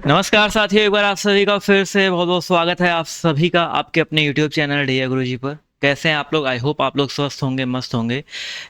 नमस्कार साथियों, एक बार आप सभी का फिर से बहुत बहुत स्वागत है आप सभी का आपके अपने यूट्यूब चैनल ढैया गुरुजी पर। कैसे हैं आप लोग? आई होप आप लोग स्वस्थ होंगे, मस्त होंगे।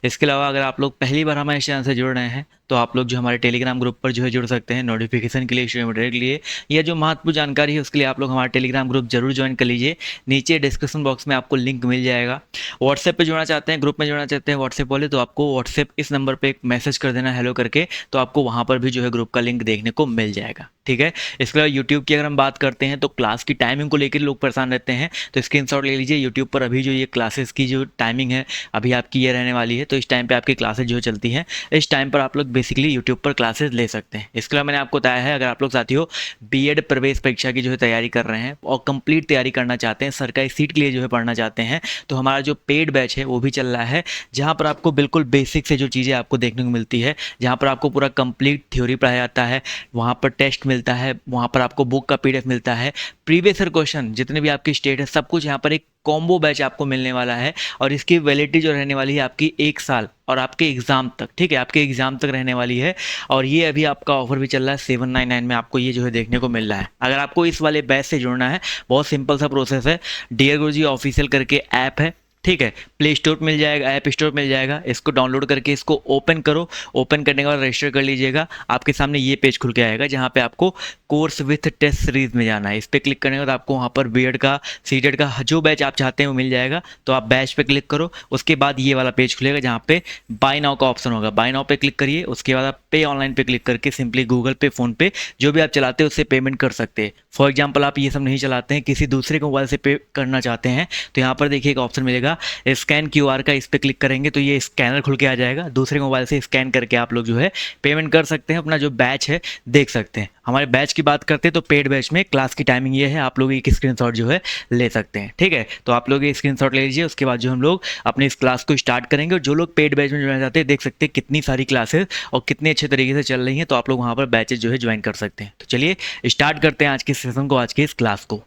इसके अलावा अगर आप लोग पहली बार हमारे चैनल से जुड़ रहे हैं तो आप लोग जो हमारे टेलीग्राम ग्रुप पर जो है जुड़ सकते हैं नोटिफिकेशन के लिए, स्टूडियो अपडेट के लिए, या जो महत्वपूर्ण जानकारी है उसके लिए आप लोग हमारा टेलीग्राम ग्रुप जरूर ज्वाइन कर लीजिए। नीचे डिस्क्रिप्शन बॉक्स में आपको लिंक मिल जाएगा। व्हाट्सएप पे जुड़ना चाहते हैं, ग्रुप में जुड़ना चाहते हैं व्हाट्सएप वाले, तो आपको व्हाट्सएप इस नंबर पे एक मैसेज कर देना हेलो करके, तो आपको वहाँ पर भी जो है ग्रुप का लिंक देखने को मिल जाएगा। ठीक है। इसके अलावा यूट्यूब की अगर हम बात करते हैं तो क्लास की टाइमिंग को लेकर लोग परेशान रहते हैं, तो स्क्रीनशॉट ले लीजिए। यूट्यूब पर अभी जो ये क्लासेस की जो टाइमिंग है अभी आपकी ये रहने वाली है, तो इस टाइम पे आपकी क्लासेस जो चलती हैं, इस टाइम पर आप लोग बेसिकली यूट्यूब पर क्लासेस ले सकते हैं। इसके अलावा मैंने आपको बताया है, अगर आप लोग साथियों बीएड प्रवेश परीक्षा की जो है तैयारी कर रहे हैं और कंप्लीट तैयारी करना चाहते हैं, सरकारी सीट के लिए जो है पढ़ना चाहते हैं, तो हमारा जो पेड बैच है वो भी चल रहा है, जहाँ पर आपको बिल्कुल बेसिक से जो चीज़ें आपको देखने को मिलती है, जहाँ पर आपको पूरा कंप्लीट थ्योरी पढ़ाया जाता है, वहाँ पर टेस्ट मिलता है, वहाँ पर आपको बुक का पीडीएफ मिलता है, प्रीवियस ईयर क्वेश्चन जितने भी आपकी स्टेट है सब कुछ यहाँ पर एक कॉम्बो बैच आपको मिलने वाला है। और इसकी वैलिडिटी जो रहने वाली है आपकी 1 साल और आपके एग्ज़ाम तक। ठीक है, आपके एग्ज़ाम तक रहने वाली है। और ये अभी आपका ऑफर भी चल रहा है 799 में, आपको ये जो है देखने को मिल रहा है। अगर आपको इस वाले बैच से जुड़ना है, बहुत सिंपल सा प्रोसेस है। डियर गुरुजी ऑफिशियल करके ऐप है, ठीक है, प्ले स्टोर मिल जाएगा, ऐप स्टोर मिल जाएगा। इसको डाउनलोड करके इसको ओपन करो। ओपन करने के बाद रजिस्टर कर लीजिएगा। आपके सामने ये पेज खुल के आएगा, जहाँ पे आपको कोर्स विथ टेस्ट सीरीज में जाना है। इस पर क्लिक करने के बाद आपको वहाँ पर बीएड का, सीटेड का जो बैच आप चाहते हैं वो मिल जाएगा। तो आप बैच पे क्लिक करो। उसके बाद ये वाला पेज खुलेगा जहाँ पे बाय नाउ का ऑप्शन होगा। बाय नाउ पे क्लिक करिए। उसके बाद आप पे ऑनलाइन पे क्लिक करके सिंपली गूगल पे, फोन पे, जो भी आप चलाते हैं उससे पेमेंट कर सकते हैं। फॉर एग्जाम्पल आप ये सब नहीं चलाते हैं, किसी दूसरे के मोबाइल से पे करना चाहते हैं, तो यहाँ पर देखिए एक ऑप्शन मिलेगा स्कैन क्यूआर का। इस पर क्लिक करेंगे तो ये स्कैनर खुल के आ जाएगा। दूसरे मोबाइल से स्कैन करके आप लोग जो है पेमेंट कर सकते हैं, अपना जो बैच है देख सकते हैं। हमारे बैच की बात करते हैं तो पेड बैच में क्लास की टाइमिंग ये है, आप लोग एक स्क्रीनशॉट जो है ले सकते हैं। ठीक है, तो आप लोग ये स्क्रीनशॉट ले लीजिए। उसके बाद जो हम लोग अपने इस क्लास को स्टार्ट करेंगे, और जो लोग पेड बैच में जुड़ना चाहते हैं देख सकते हैं कितनी सारी क्लासेस और कितने अच्छे तरीके से चल रही हैं, तो आप लोग वहाँ पर बैचेज जो है ज्वाइन कर सकते हैं। तो चलिए स्टार्ट करते हैं आज के सेशन को, आज के इस क्लास को।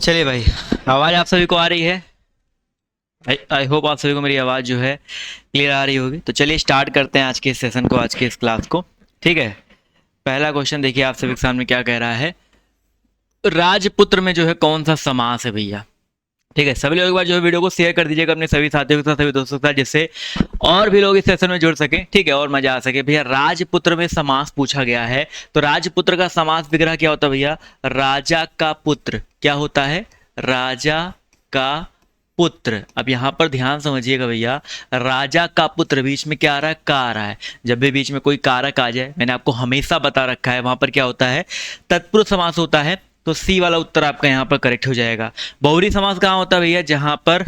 चलिए भाई, आवाज़ आप सभी को आ रही है? आई होप आप सभी को मेरी आवाज़ जो है क्लियर आ रही होगी। तो चलिए स्टार्ट करते हैं आज के इस सेशन को, आज के इस क्लास को। ठीक है, पहला क्वेश्चन देखिए आप सभी के सामने क्या कह रहा है। राजपुत्र में जो है कौन सा समास है भैया? ठीक है, सभी लोग एक बार जो है वीडियो को शेयर कर दीजिएगा अपने सभी साथियों के साथ, सभी दोस्तों के साथ, जिससे और भी लोग इस सेशन में जुड़ सके। ठीक है, और मजा आ सके। भैया राजपुत्र में समास पूछा गया है, तो राजपुत्र का समास विग्रह क्या होता है भैया? राजा का पुत्र। क्या होता है? राजा का पुत्र। अब यहाँ पर ध्यान समझिएगा भैया, राजा का पुत्र, बीच में क्या आ रहा है? का आ रहा है। जब भी बीच में कोई कारक आ जाए, मैंने आपको हमेशा बता रखा है, वहां पर क्या होता है? तत्पुरुष समास होता है। तो सी वाला उत्तर आपका यहाँ पर करेक्ट हो जाएगा। बहुरी समास कहाँ होता है भैया? जहां पर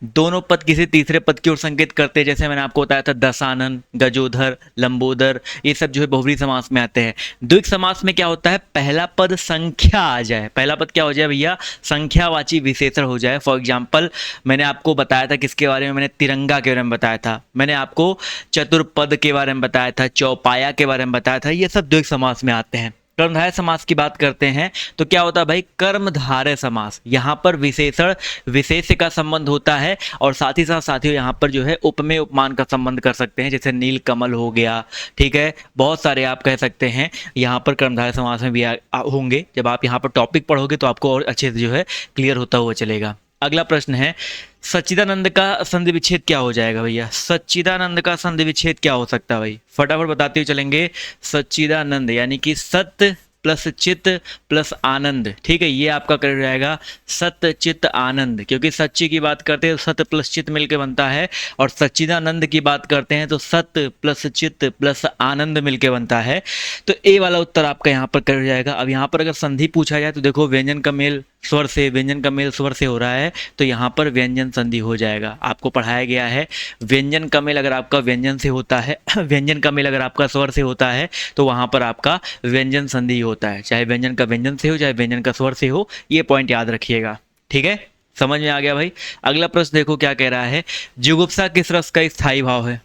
दोनों पद किसी तीसरे पद की ओर संकेत करते हैं, जैसे मैंने आपको बताया था दशानन, गजोधर, लंबोदर, ये सब जो है बहुब्री समास में आते हैं। द्विग समास में क्या होता है? पहला पद संख्या आ जाए। पहला पद क्या हो जाए भैया? संख्यावाची विशेषण हो जाए। फॉर एग्जाम्पल मैंने आपको बताया था किसके बारे में? मैंने तिरंगा के बारे में बताया था, मैंने आपको चतुर्पद के बारे में बताया था, चौपाया के बारे में बताया था। ये सब द्विग समास में आते हैं। कर्मधारय समास की बात करते हैं तो क्या होता है भाई? कर्मधारय समास। यहाँ पर विशेषण विशेष्य का संबंध होता है, और साथ ही साथ साथियों यहाँ पर जो है उपमेय उपमान का संबंध कर सकते हैं, जैसे नील कमल हो गया। ठीक है, बहुत सारे आप कह सकते हैं यहाँ पर कर्मधारय समास में भी होंगे। जब आप यहाँ पर टॉपिक पढ़ोगे तो आपको और अच्छे से जो है क्लियर होता हुआ चलेगा। अगला प्रश्न है, सच्चिदानंद का संधि विच्छेद क्या हो जाएगा भैया? सच्चिदानंद का संधि विच्छेद क्या हो सकता है भाई? फटाफट बताते हुए चलेंगे। सच्चिदानंद यानी कि सत्य प्लस चित्त प्लस आनंद। ठीक है, ये आपका कर जाएगा सत्य चित्त आनंद, क्योंकि सच्ची की बात करते हैं तो सत्य प्लस चित्त मिलकर बनता है, और सच्चिदानंद की बात करते हैं तो सत्य प्लस चित्त प्लस आनंद मिलकर बनता है। तो ए वाला उत्तर आपका यहाँ पर कर जाएगा। अब यहाँ पर अगर संधि पूछा जाए तो देखो व्यंजन का मेल स्वर से, व्यंजन का मेल स्वर से हो रहा है, तो यहाँ पर व्यंजन संधि हो जाएगा। आपको पढ़ाया गया है व्यंजन का मेल अगर आपका व्यंजन से होता है व्यंजन का मेल अगर आपका स्वर से होता है तो वहाँ पर आपका व्यंजन संधि होता है, चाहे व्यंजन का व्यंजन से हो चाहे व्यंजन का स्वर से हो। ये पॉइंट याद रखिएगा। ठीक है, समझ में आ गया भाई? अगला प्रश्न देखो क्या कह रहा है। जुगुप्सा किस रस का स्थायी भाव है?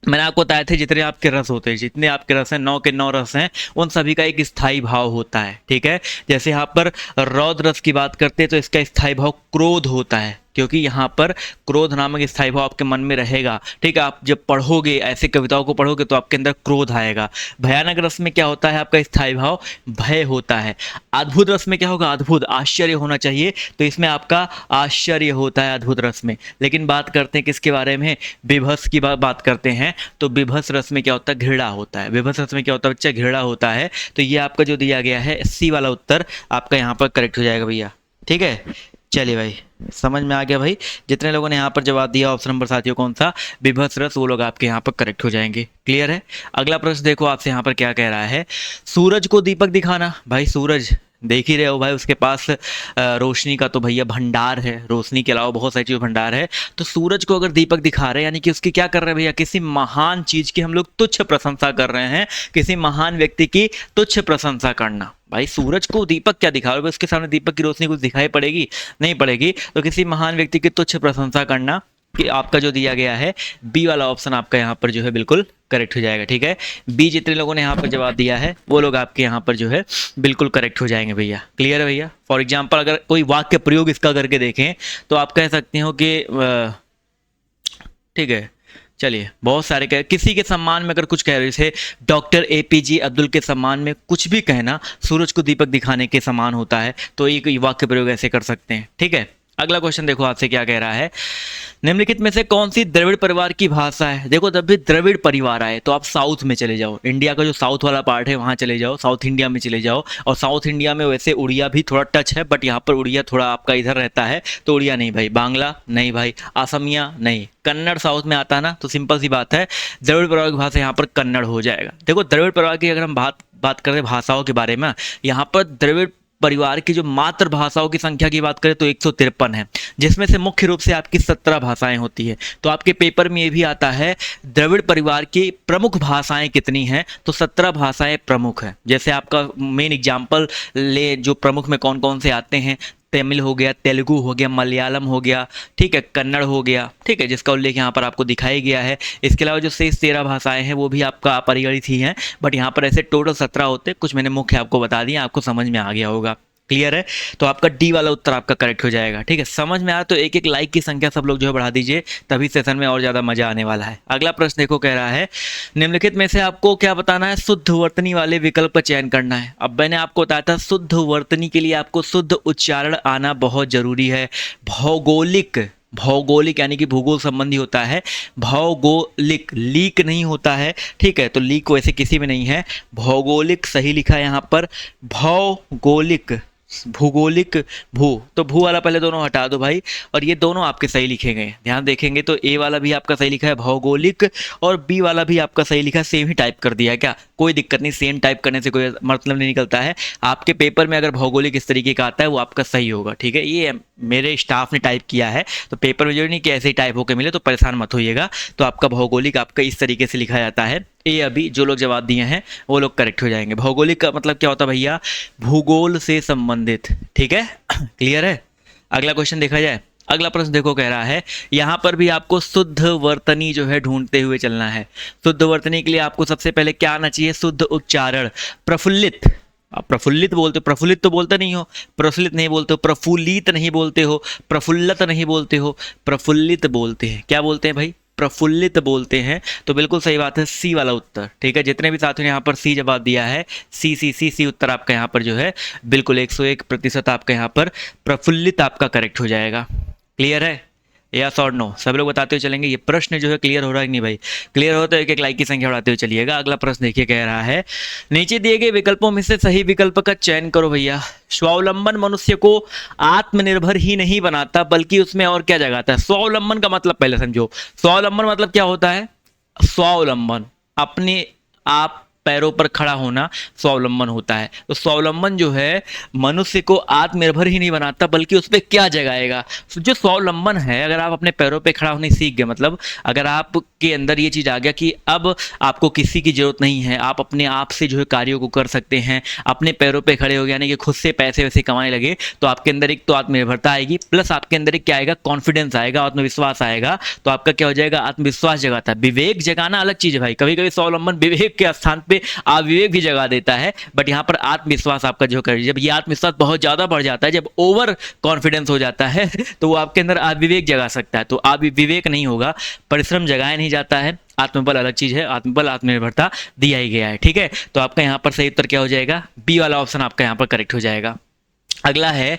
मैंने आपको बताया था जितने आपके रस होते हैं, जितने आपके रस हैं, 9 के 9 रस हैं, उन सभी का एक स्थायी भाव होता है। ठीक है, जैसे यहाँ पर रौद्र रस की बात करते हैं तो इसका स्थायी भाव क्रोध होता है। क्योंकि यहाँ पर क्रोध नामक स्थायी भाव आपके मन में रहेगा। ठीक है, आप जब पढ़ोगे ऐसे कविताओं को पढ़ोगे तो आपके अंदर क्रोध आएगा। भयानक रस में क्या होता है, आपका स्थायी भाव भय होता है। अद्भुत रस में क्या होगा, अद्भुत आश्चर्य होना चाहिए, तो इसमें आपका आश्चर्य होता है अद्भुत रस में। लेकिन बात करते हैं किसके बारे में, विभत्स की बात करते हैं, तो विभत्स रस में क्या होता है, घृणा होता है। विभत्स रस में क्या होता है बच्चा, घृणा होता है। तो ये आपका जो दिया गया है सी वाला उत्तर आपका यहाँ पर करेक्ट हो जाएगा भैया। ठीक है, चलिए भाई समझ में आ गया भाई। जितने लोगों ने यहाँ पर जवाब दिया ऑप्शन नंबर साथियों कौन सा, विभत्स रस, वो लोग आपके यहाँ पर करेक्ट हो जाएंगे। क्लियर है। अगला प्रश्न देखो आपसे यहाँ पर क्या कह रहा है, सूरज को दीपक दिखाना। भाई सूरज देख ही रहे हो भाई, उसके पास रोशनी का तो भैया भंडार है, रोशनी के अलावा बहुत सारी चीज़ भंडार है। तो सूरज को अगर दीपक दिखा रहे हैं यानी कि उसकी क्या कर रहे हैं भैया, किसी महान चीज़ की हम लोग तुच्छ प्रशंसा कर रहे हैं, किसी महान व्यक्ति की तुच्छ प्रशंसा करना। भाई सूरज को दीपक क्या दिखा रहे हो, उसके सामने दीपक की रोशनी कुछ दिखाई पड़ेगी, नहीं पड़ेगी। तो किसी महान व्यक्ति की तुच्छ प्रशंसा करना, कि आपका जो दिया गया है बी वाला ऑप्शन आपका यहाँ पर जो है बिल्कुल करेक्ट हो जाएगा। ठीक है, बी जितने लोगों ने यहाँ पर जवाब दिया है वो लोग आपके यहाँ पर जो है बिल्कुल करेक्ट हो जाएंगे भैया। क्लियर है भैया। फॉर एग्जांपल अगर कोई वाक्य प्रयोग इसका करके देखें तो आप कह सकते हो कि ठीक है, चलिए बहुत सारे कह, किसी के सम्मान में अगर कुछ कह रहे थे, डॉक्टर APJ अब्दुल के सम्मान में कुछ भी कहना सूरज को दीपक दिखाने के समान होता है, तो एक वाक्य प्रयोग ऐसे कर सकते हैं। ठीक है, अगला क्वेश्चन देखो आपसे क्या कह रहा है, निम्नलिखित में से कौन सी द्रविड़ परिवार की भाषा है। देखो जब भी द्रविड़ परिवार आए तो आप साउथ में चले जाओ, इंडिया का जो साउथ वाला पार्ट है वहाँ चले जाओ, साउथ इंडिया में चले जाओ। और साउथ इंडिया में वैसे उड़िया भी थोड़ा टच है, बट यहाँ पर उड़िया थोड़ा आपका इधर रहता है, तो उड़िया नहीं भाई, बांग्ला नहीं भाई, असमिया नहीं, कन्नड़ साउथ में आता है ना, तो सिंपल सी बात है द्रविड़ परिवार की भाषा यहाँ पर कन्नड़ हो जाएगा। देखो द्रविड़ परिवार की अगर हम बात करें भाषाओं के बारे में, यहाँ पर द्रविड़ परिवार की जो मातृभाषाओं की संख्या की बात करें तो 153 है, जिसमें से मुख्य रूप से आपकी 17 भाषाएं होती है। तो आपके पेपर में ये भी आता है द्रविड़ परिवार की प्रमुख भाषाएं कितनी हैं, तो 17 भाषाएं प्रमुख है। जैसे आपका मेन एग्जाम्पल ले, जो प्रमुख में कौन कौन से आते हैं, तमिल हो गया, तेलुगु हो गया, मलयालम हो गया, ठीक है, कन्नड़ हो गया, ठीक है, जिसका उल्लेख यहाँ पर आपको दिखाया गया है। इसके अलावा जो शेष 13 भाषाएं हैं वो भी आपका अपरिगणित ही हैं, बट यहाँ पर ऐसे टोटल 17 होते, कुछ मैंने मुख्य आपको बता दिया, आपको समझ में आ गया होगा। क्लियर है, तो आपका डी वाला उत्तर आपका करेक्ट हो जाएगा। ठीक है, समझ में आया तो एक एक लाइक की संख्या सब लोग जो है बढ़ा दीजिए, तभी सेशन में और ज़्यादा मजा आने वाला है। अगला प्रश्न देखो कह रहा है, निम्नलिखित में से आपको क्या बताना है, शुद्ध वर्तनी वाले विकल्प का चयन करना है। अब मैंने आपको बताया था शुद्ध वर्तनी के लिए आपको शुद्ध उच्चारण आना बहुत जरूरी है। भौगोलिक यानी कि भूगोल संबंधी होता है, भौगोलिक लीक नहीं होता है। ठीक है, तो लीक वैसे किसी में नहीं है, भौगोलिक सही लिखा है यहाँ पर, भौगोलिक, भूगोलिक, भू, तो भू वाला पहले दोनों हटा दो भाई, और ये दोनों आपके सही लिखे गए। ध्यान देखेंगे तो ए वाला भी आपका सही लिखा है भौगोलिक, और बी वाला भी आपका सही लिखा है, सेम ही टाइप कर दिया है क्या, कोई दिक्कत नहीं, सेम टाइप करने से कोई मतलब नहीं निकलता है। आपके पेपर में अगर भौगोलिक इस तरीके का आता है वो आपका सही होगा। ठीक है, ये मेरे स्टाफ ने टाइप किया है, तो पेपर में जो नहीं कि ऐसे ही टाइप होकर मिले तो परेशान मत होइएगा। तो आपका भौगोलिक आपका इस तरीके से लिखा जाता है। ए अभी जो लोग जवाब दिए हैं वो लोग करेक्ट हो जाएंगे। भौगोलिक का मतलब क्या होता है भैया, भूगोल से संबंधित। ठीक है, क्लियर है। अगला क्वेश्चन देखा जाए, अगला प्रश्न देखो कह रहा है, यहाँ पर भी आपको शुद्ध वर्तनी जो है ढूंढते हुए चलना है। शुद्ध वर्तनी के लिए आपको सबसे पहले क्या आना चाहिए, शुद्ध उच्चारण। प्रफुल्लित, आप प्रफुल्लित बोलते हो, प्रफुल्लित तो बोलते नहीं हो, प्रफुल्लित नहीं बोलते हो, प्रफुल्लित नहीं बोलते हो, प्रफुल्लत नहीं बोलते हो, प्रफुल्लित बोलते हैं। क्या बोलते हैं भाई, प्रफुल्लित बोलते हैं। तो बिल्कुल सही बात है, सी वाला उत्तर। ठीक है, जितने भी साथियों ने यहाँ पर सी जवाब दिया है, सी उत्तर आपका यहाँ पर जो है बिल्कुल 101% आपका यहाँ पर प्रफुल्लित आपका करेक्ट हो जाएगा। क्लियर है, यस और नो, सब लोग बताते हुए चलेंगे। ये प्रश्न जो है क्लियर हो रहा है कि नहीं भाई, क्लियर हो तो एक एक लाइक की संख्या बढ़ाते हुए चलिएगा। अगला प्रश्न देखिए कह रहा है, नीचे दिए गए विकल्पों में से सही विकल्प का चयन करो भैया। स्वावलंबन मनुष्य को आत्मनिर्भर ही नहीं बनाता बल्कि उसमें और क्या जगाता है। स्वावलंबन का मतलब पहले समझो, स्वावलंबन मतलब क्या होता है, स्वावलंबन अपने आप पैरों पर खड़ा होना स्वावलंबन होता है। तो स्वावलंबन जो है मनुष्य को आत्मनिर्भर ही नहीं बनाता बल्कि उस पर क्या जगाएगा। जो स्वावलंबन है, अगर आप अपने पैरों पे खड़ा होने सीख गए, मतलब अगर आपके अंदर ये चीज़ आ गया कि अब आपको किसी की जरूरत नहीं है, आप अपने आप से जो है कार्यों को कर सकते हैं, अपने पैरों पे खड़े हो गए, यानी कि खुद से पैसे वैसे कमाने लगे, तो आपके अंदर एक तो आत्मनिर्भरता आएगी, प्लस आपके अंदर एक क्या आएगा, कॉन्फिडेंस आएगा, आत्मविश्वास आएगा। तो आपका क्या हो जाएगा, आत्मविश्वास जगाता है। विवेक जगाना अलग चीज़ है भाई, कभी कभी स्वावलंबन विवेक के स्थान पे अविवेक भी जगा देता है, बट यहाँ पर आत्मविश्वास आपका जो कर, जब ये आत्मविश्वास बहुत ज़्यादा बढ़ जाता है, जब ओवर कॉन्फिडेंस हो जाता है तो वो आपके अंदर अविवेक जगा सकता है। तो अविवेक नहीं होगा, परिश्रम जगाया नहीं जाता है, आत्मबल अलग चीज है, आत्मबल आत्मनिर्भरता दिया ही गया है। ठीक है, तो आपका यहाँ पर सही उत्तर क्या हो जाएगा, बी वाला ऑप्शन आपका यहाँ पर करेक्ट हो जाएगा। अगला है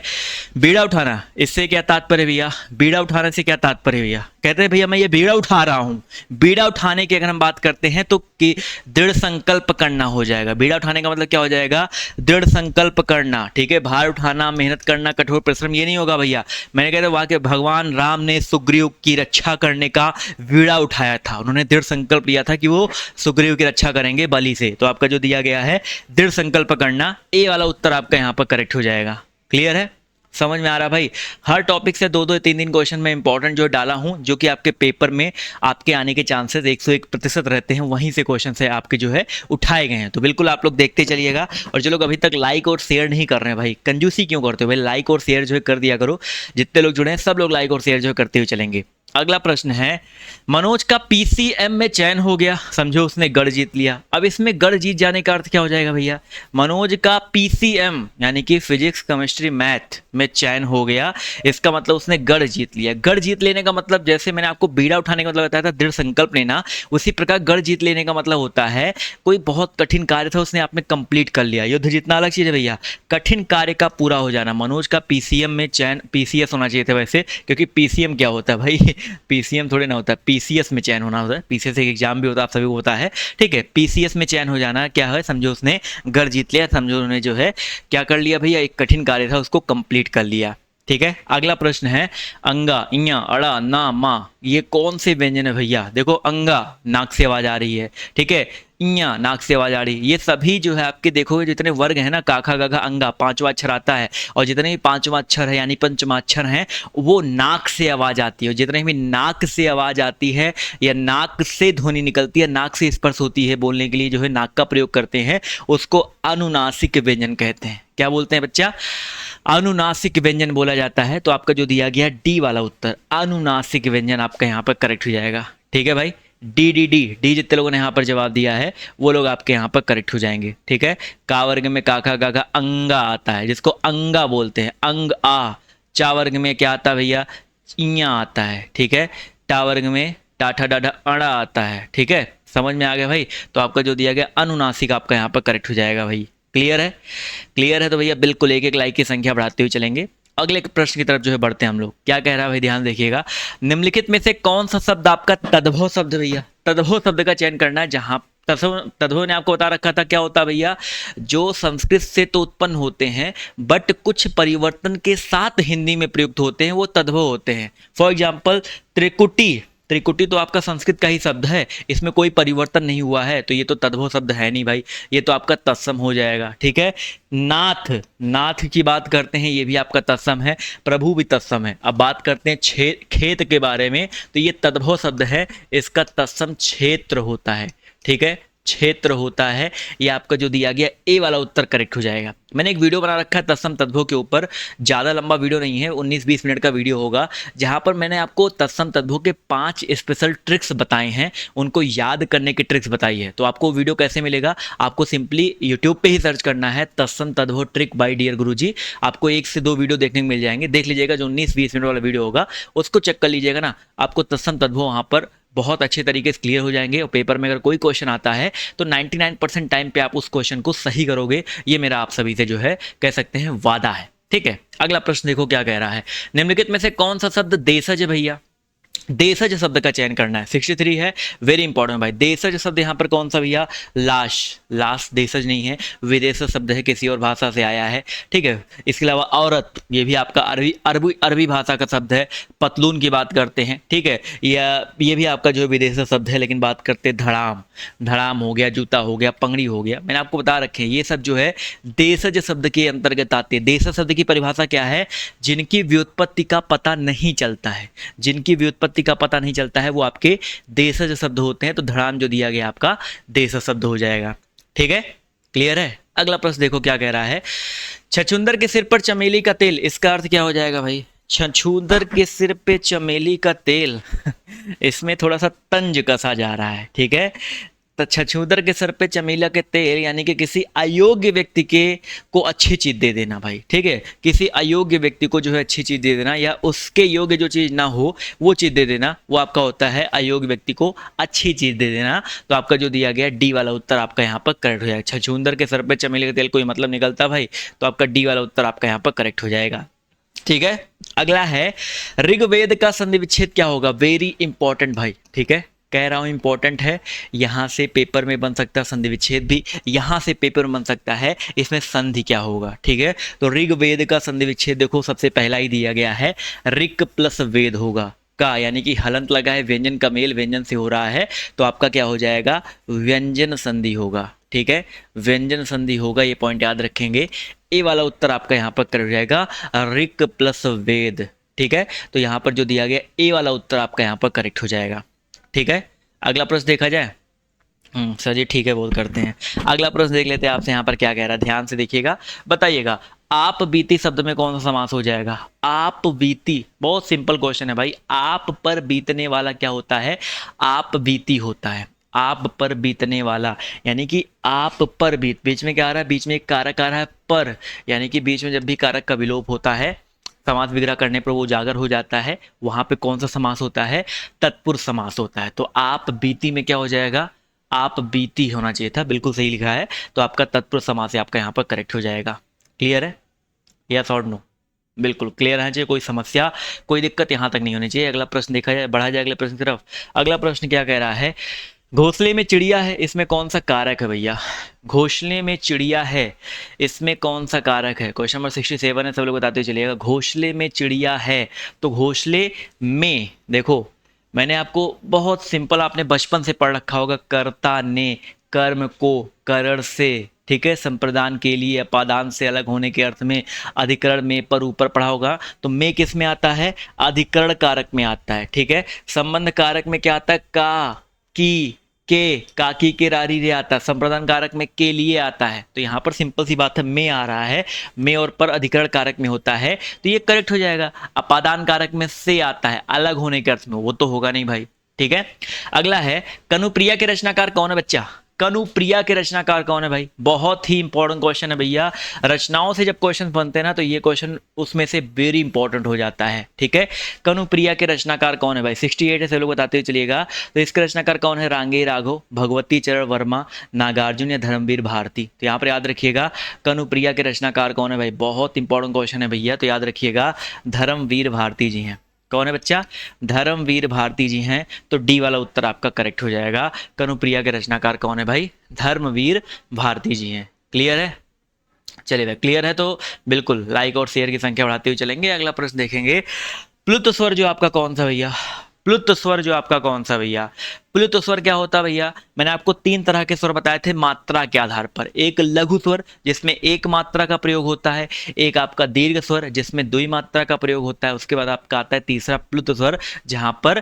बीड़ा उठाना, इससे क्या तात्पर्य भैया, बीड़ा उठाने से क्या तात्पर्य भैया, कहते हैं भैया मैं ये बीड़ा उठा रहा हूँ। बीड़ा उठाने की अगर हम बात करते हैं तो कि दृढ़ संकल्प करना हो जाएगा। बीड़ा उठाने का मतलब क्या हो जाएगा, दृढ़ संकल्प करना। ठीक है, भार उठाना, मेहनत करना, कठोर परिश्रम, ये नहीं होगा भैया। मैंने कहता वहाँ के भगवान राम ने सुग्रीव की रक्षा करने का बीड़ा उठाया था, उन्होंने दृढ़ संकल्प लिया था कि वो सुग्रीव की रक्षा करेंगे बलि से। तो आपका जो दिया गया है दृढ़ संकल्प करना, ए वाला उत्तर आपका यहाँ पर करेक्ट हो जाएगा। क्लियर है, समझ में आ रहा भाई। हर टॉपिक से 2-2 3-3 क्वेश्चन में इंपॉर्टेंट जो डाला हूं, जो कि आपके पेपर में आपके आने के चांसेस 101% रहते हैं, वहीं से क्वेश्चन से आपके जो है उठाए गए हैं। तो बिल्कुल आप लोग देखते चलिएगा। और जो लोग अभी तक लाइक और शेयर नहीं कर रहे हैं भाई, कंजूसी क्यों करते हो भाई, लाइक और शेयर जो है कर दिया करो। जितने लोग जुड़े हैं सब लोग लाइक और शेयर जो है करते हुए चलेंगे। अगला प्रश्न है, मनोज का पीसीएम में चयन हो गया, समझो उसने गढ़ जीत लिया। अब इसमें गढ़ जीत जाने का अर्थ क्या हो जाएगा भैया, मनोज का पीसीएम यानी कि फिजिक्स केमिस्ट्री मैथ में चयन हो गया, इसका मतलब उसने गढ़ जीत लिया। गढ़ जीत लेने का मतलब, जैसे मैंने आपको बीड़ा उठाने का मतलब बताया था दृढ़ संकल्प लेना, उसी प्रकार गढ़ जीत लेने का मतलब होता है कोई बहुत कठिन कार्य था उसने आपने कंप्लीट कर लिया। युद्ध जीतना अलग चीज है भैया, कठिन कार्य का पूरा हो जाना। मनोज का पीसीएम में चयन, पीसीएस होना चाहिए था वैसे, क्योंकि पीसीएम क्या होता है भाई, पीसीएम थोड़े ना होता है, पीसीएस में चयन होना होता है। पीसीएस एक एग्जाम भी होता है, आप सभी को होता है। ठीक है, पीसीएस में चयन हो जाना क्या है, समझो उसने गढ़ जीत लिया, समझो उन्होंने जो है क्या कर लिया भैया, एक कठिन कार्य था उसको कंप्लीट कर लिया। ठीक है, अगला प्रश्न है, अंगा, इया, अड़ा, ना, मा, ये कौन से व्यंजन है भैया। देखो अंगा नाक से आवाज आ रही है, ठीक है, इया नाक से आवाज आ रही है, ये सभी जो है आपके देखोगे जितने वर्ग है ना, काखा गघा अंगा, पांचवा अक्षर आता है, और जितने भी पांचवा अक्षर है यानी पंचमा अक्षर है वो नाक से आवाज आती है। जितने भी नाक से आवाज आती है या नाक से ध्वनि निकलती है, नाक से स्पर्श होती है बोलने के लिए जो है नाक का प्रयोग करते हैं, उसको अनुनासिक व्यंजन कहते हैं। क्या बोलते हैं बच्चा, अनुनासिक व्यंजन बोला जाता है। तो आपका जो दिया गया डी वाला उत्तर अनुनासिक व्यंजन आपका यहाँ पर करेक्ट हो जाएगा। ठीक है भाई, डी डी डी डी जितने लोगों ने यहाँ पर जवाब दिया है वो लोग आपके यहाँ पर करेक्ट हो जाएंगे। ठीक है, का वर्ग में काखा गागा अंगा आता है, जिसको अंगा बोलते हैं, अंग आ। चा वर्ग में क्या आता है भैया, इया आता है। ठीक है, टा वर्ग में टाठा डाढ़ा अड़ा आता है। ठीक है, समझ में आ गया भाई। तो आपका जो दिया गया अनुनासिक आपका यहाँ पर करेक्ट हो जाएगा भाई। क्लियर है, क्लियर है। तो भैया बिल्कुल एक एक लाइक की संख्या बढ़ाते हुए चलेंगे। अगले प्रश्न की तरफ जो है बढ़ते हैं हम लोग। क्या कह रहा है भाई, ध्यान देखिएगा। निम्नलिखित में से कौन सा शब्द आपका तद्भव शब्द भैया, तद्भव शब्द का चयन करना है। जहां तद्भव ने आपको बता रखा था क्या होता है भैया, जो संस्कृत से तो उत्पन्न होते हैं बट कुछ परिवर्तन के साथ हिंदी में प्रयुक्त होते हैं, वो तद्भव होते हैं। फॉर एग्जाम्पल त्रिकुटी, त्रिकुटी तो आपका संस्कृत का ही शब्द है, इसमें कोई परिवर्तन नहीं हुआ है, तो ये तो तद्भव शब्द है नहीं भाई, ये तो आपका तत्सम हो जाएगा। ठीक है, नाथ, नाथ की बात करते हैं, ये भी आपका तत्सम है। प्रभु भी तत्सम है। अब बात करते हैं खेत के बारे में, तो ये तद्भव शब्द है, इसका तत्सम क्षेत्र होता है। ठीक है, क्षेत्र होता है। ये आपका जो दिया गया ए वाला उत्तर करेक्ट हो जाएगा। मैंने एक वीडियो बना रखा है तत्सम तद्भव के ऊपर, ज़्यादा लंबा वीडियो नहीं है, 19-20 मिनट का वीडियो होगा, जहां पर मैंने आपको तत्सम तद्भव के 5 स्पेशल ट्रिक्स बताए हैं, उनको याद करने की ट्रिक्स बताई है। तो आपको वीडियो कैसे मिलेगा, आपको सिंपली यूट्यूब पे ही सर्च करना है तत्सम तद्भव ट्रिक बाय डियर गुरुजी, आपको 1 से 2 वीडियो देखने को मिल जाएंगे। देख लीजिएगा, जो 19-20 मिनट वाला वीडियो होगा उसको चेक कर लीजिएगा ना, आपको तत्सम तद्भव वहाँ पर बहुत अच्छे तरीके से क्लियर हो जाएंगे। और पेपर में अगर कोई क्वेश्चन आता है तो 99% टाइम पे आप उस क्वेश्चन को सही करोगे, ये मेरा आप सभी से जो है कह सकते हैं वादा है। ठीक है, अगला प्रश्न देखो क्या कह रहा है। निम्नलिखित में से कौन सा शब्द देशज है भैया, देशज शब्द का चयन करना है। 63 है, वेरी इंपॉर्टेंट भाई। देशज शब्द यहाँ पर कौन सा भैया, लाश, लाश देशज नहीं है, विदेश शब्द है, किसी और भाषा से आया है। ठीक है, इसके अलावा औरत, ये भी आपका अरबी भाषा का शब्द है। पतलून की बात करते हैं, ठीक है, ये भी आपका जो विदेश शब्द है। लेकिन बात करते हैं धड़ाम, धड़ाम हो गया, जूता हो गया, पंगड़ी हो गया, मैंने आपको बता रखे हैं ये सब जो है देशज शब्द के अंतर्गत आते हैं। देशज शब्द की परिभाषा क्या है, जिनकी व्युत्पत्ति का पता नहीं चलता है, जिनकी व्युत्पत्ति का पता नहीं चलता है वो आपके देशज शब्द होते हैं। तो धड़ाम जो दिया गया आपका देशज शब्द हो जाएगा। ठीक है, क्लियर है। अगला प्रश्न देखो क्या कह रहा है। छछूंदर के सिर पर चमेली का तेल, इसका अर्थ क्या हो जाएगा भाई, छछूंदर के सिर पे चमेली का तेल इसमें थोड़ा सा तंज कसा जा रहा है। ठीक है, छछूंदर के सर पे चमेला के तेल, यानी कि किसी अयोग्य व्यक्ति के को अच्छी चीज दे देना भाई, ठीक है। किसी अयोग्य व्यक्ति को जो है अच्छी चीज दे देना, या उसके योग्य जो चीज ना हो वो चीज दे देना, वो आपका होता है अयोग्य व्यक्ति को अच्छी चीज दे देना। तो आपका जो दिया गया डी वाला उत्तर आपका यहाँ पर करेक्ट हो जाएगा। छछूंदर के सर पे चमेली का तेल कोई मतलब निकलता भाई, तो आपका डी वाला उत्तर आपका यहाँ पर करेक्ट हो जाएगा, ठीक है। अगला है ऋग्वेद का संधि विच्छेद क्या होगा, वेरी इंपॉर्टेंट भाई, ठीक है, कह रहा हूं इंपॉर्टेंट है। यहां से पेपर में बन सकता है संधि विच्छेद भी, यहां से पेपर में बन सकता है, इसमें संधि क्या होगा, ठीक है। तो ऋग्वेद का संधि विच्छेद देखो सबसे पहला ही दिया गया है, ऋक प्लस वेद होगा का, यानी कि हलंत लगा है, व्यंजन का मेल व्यंजन से हो रहा है, तो आपका क्या हो जाएगा, व्यंजन संधि होगा, ठीक है, व्यंजन संधि होगा, ये पॉइंट याद रखेंगे। ए वाला उत्तर आपका यहाँ पर कर जाएगा ऋक प्लस वेद, ठीक है। तो यहाँ पर जो दिया गया ए वाला उत्तर आपका यहाँ पर करेक्ट हो जाएगा, ठीक है। अगला प्रश्न देखा जाए। सर जी ठीक है, बोल करते हैं। अगला प्रश्न देख लेते हैं आपसे यहाँ पर क्या कह रहा है, ध्यान से देखिएगा, बताइएगा। आप बीती शब्द में कौन सा समास हो जाएगा, आप बीती, बहुत सिंपल क्वेश्चन है भाई। आप पर बीतने वाला क्या होता है, आप बीती होता है। आप पर बीतने वाला, यानी कि आप पर बीच में क्या आ रहा है, बीच में एक कारक आ रहा है पर, यानी कि बीच में जब भी कारक का विलोप होता है, समास विग्रह करने पर वो उजागर हो जाता है, वहां पे कौन सा समास होता है, तत्पुरुष समास होता है। तो आप बीती में क्या हो जाएगा, आप बीती होना चाहिए था, बिल्कुल सही लिखा है, तो आपका तत्पुरुष समास आपका यहाँ पर करेक्ट हो जाएगा। क्लियर है, यस और नो, बिल्कुल क्लियर है चाहिए, कोई समस्या कोई दिक्कत यहाँ तक नहीं होनी चाहिए। अगला प्रश्न देखा जाए, बढ़ा जाए अगले प्रश्न की तरफ। अगला प्रश्न क्या कह रहा है, घोंसले में चिड़िया है, इसमें कौन सा कारक है भैया, घोंसले में चिड़िया है, इसमें कौन सा कारक है। क्वेश्चन नंबर 67 है, सब लोग बताते चलिएगा। घोंसले में चिड़िया है, तो घोंसले में देखो, मैंने आपको बहुत सिंपल, आपने बचपन से पढ़ रखा होगा, कर्ता ने कर्म को करण से, ठीक है, संप्रदान के लिए अपादान से अलग होने के अर्थ में, अधिकरण में पर ऊपर पढ़ा होगा। तो में किस में आता है, अधिकरण कारक में आता है, ठीक है। संबंध कारक में क्या आता है, का, की, के, काकी के रारी रे आता है। संप्रदान कारक में के लिए आता है, तो यहाँ पर सिंपल सी बात है, में आ रहा है, में और पर अधिकरण कारक में होता है, तो ये करेक्ट हो जाएगा। अपादान कारक में से आता है, अलग होने के अर्थ में, वो तो होगा नहीं भाई, ठीक है। अगला है, कनुप्रिया के रचनाकार कौन है बच्चा, कनुप्रिया के रचनाकार कौन है भाई, बहुत ही इंपॉर्टेंट क्वेश्चन है भैया। रचनाओं से जब क्वेश्चन बनते हैं ना, तो ये क्वेश्चन उसमें से वेरी इंपॉर्टेंट हो जाता है, ठीक है। कनुप्रिया के रचनाकार कौन है भाई, 68 है, सब लोग बताते हुए चलिएगा। तो इसके रचनाकार कौन है, रांगे राघव, भगवती चरण वर्मा, नागार्जुन या धर्मवीर भारती। तो यहाँ पर याद रखिएगा कनुप्रिया के रचनाकार कौन है भाई, बहुत इंपॉर्टेंट क्वेश्चन है भैया, तो याद रखिएगा धर्मवीर भारती जी हैं। कौन है बच्चा, धर्मवीर भारती जी हैं, तो डी वाला उत्तर आपका करेक्ट हो जाएगा। कनुप्रिया के रचनाकार कौन है भाई, धर्मवीर भारती जी हैं। क्लियर है, चलिए भाई क्लियर है तो बिल्कुल लाइक और शेयर की संख्या बढ़ाते हुए चलेंगे। अगला प्रश्न देखेंगे, प्लुत स्वर जो आपका कौन सा भैया, प्लुत स्वर जो आपका कौन सा भैया, प्लुत स्वर क्या होता है भैया, मैंने आपको 3 तरह के स्वर बताए थे मात्रा के आधार पर। एक लघु स्वर जिसमें एक मात्रा का प्रयोग होता है, एक आपका दीर्घ स्वर जिसमें 2 मात्रा का प्रयोग होता है, उसके बाद आपका आता है तीसरा प्लुत स्वर जहां पर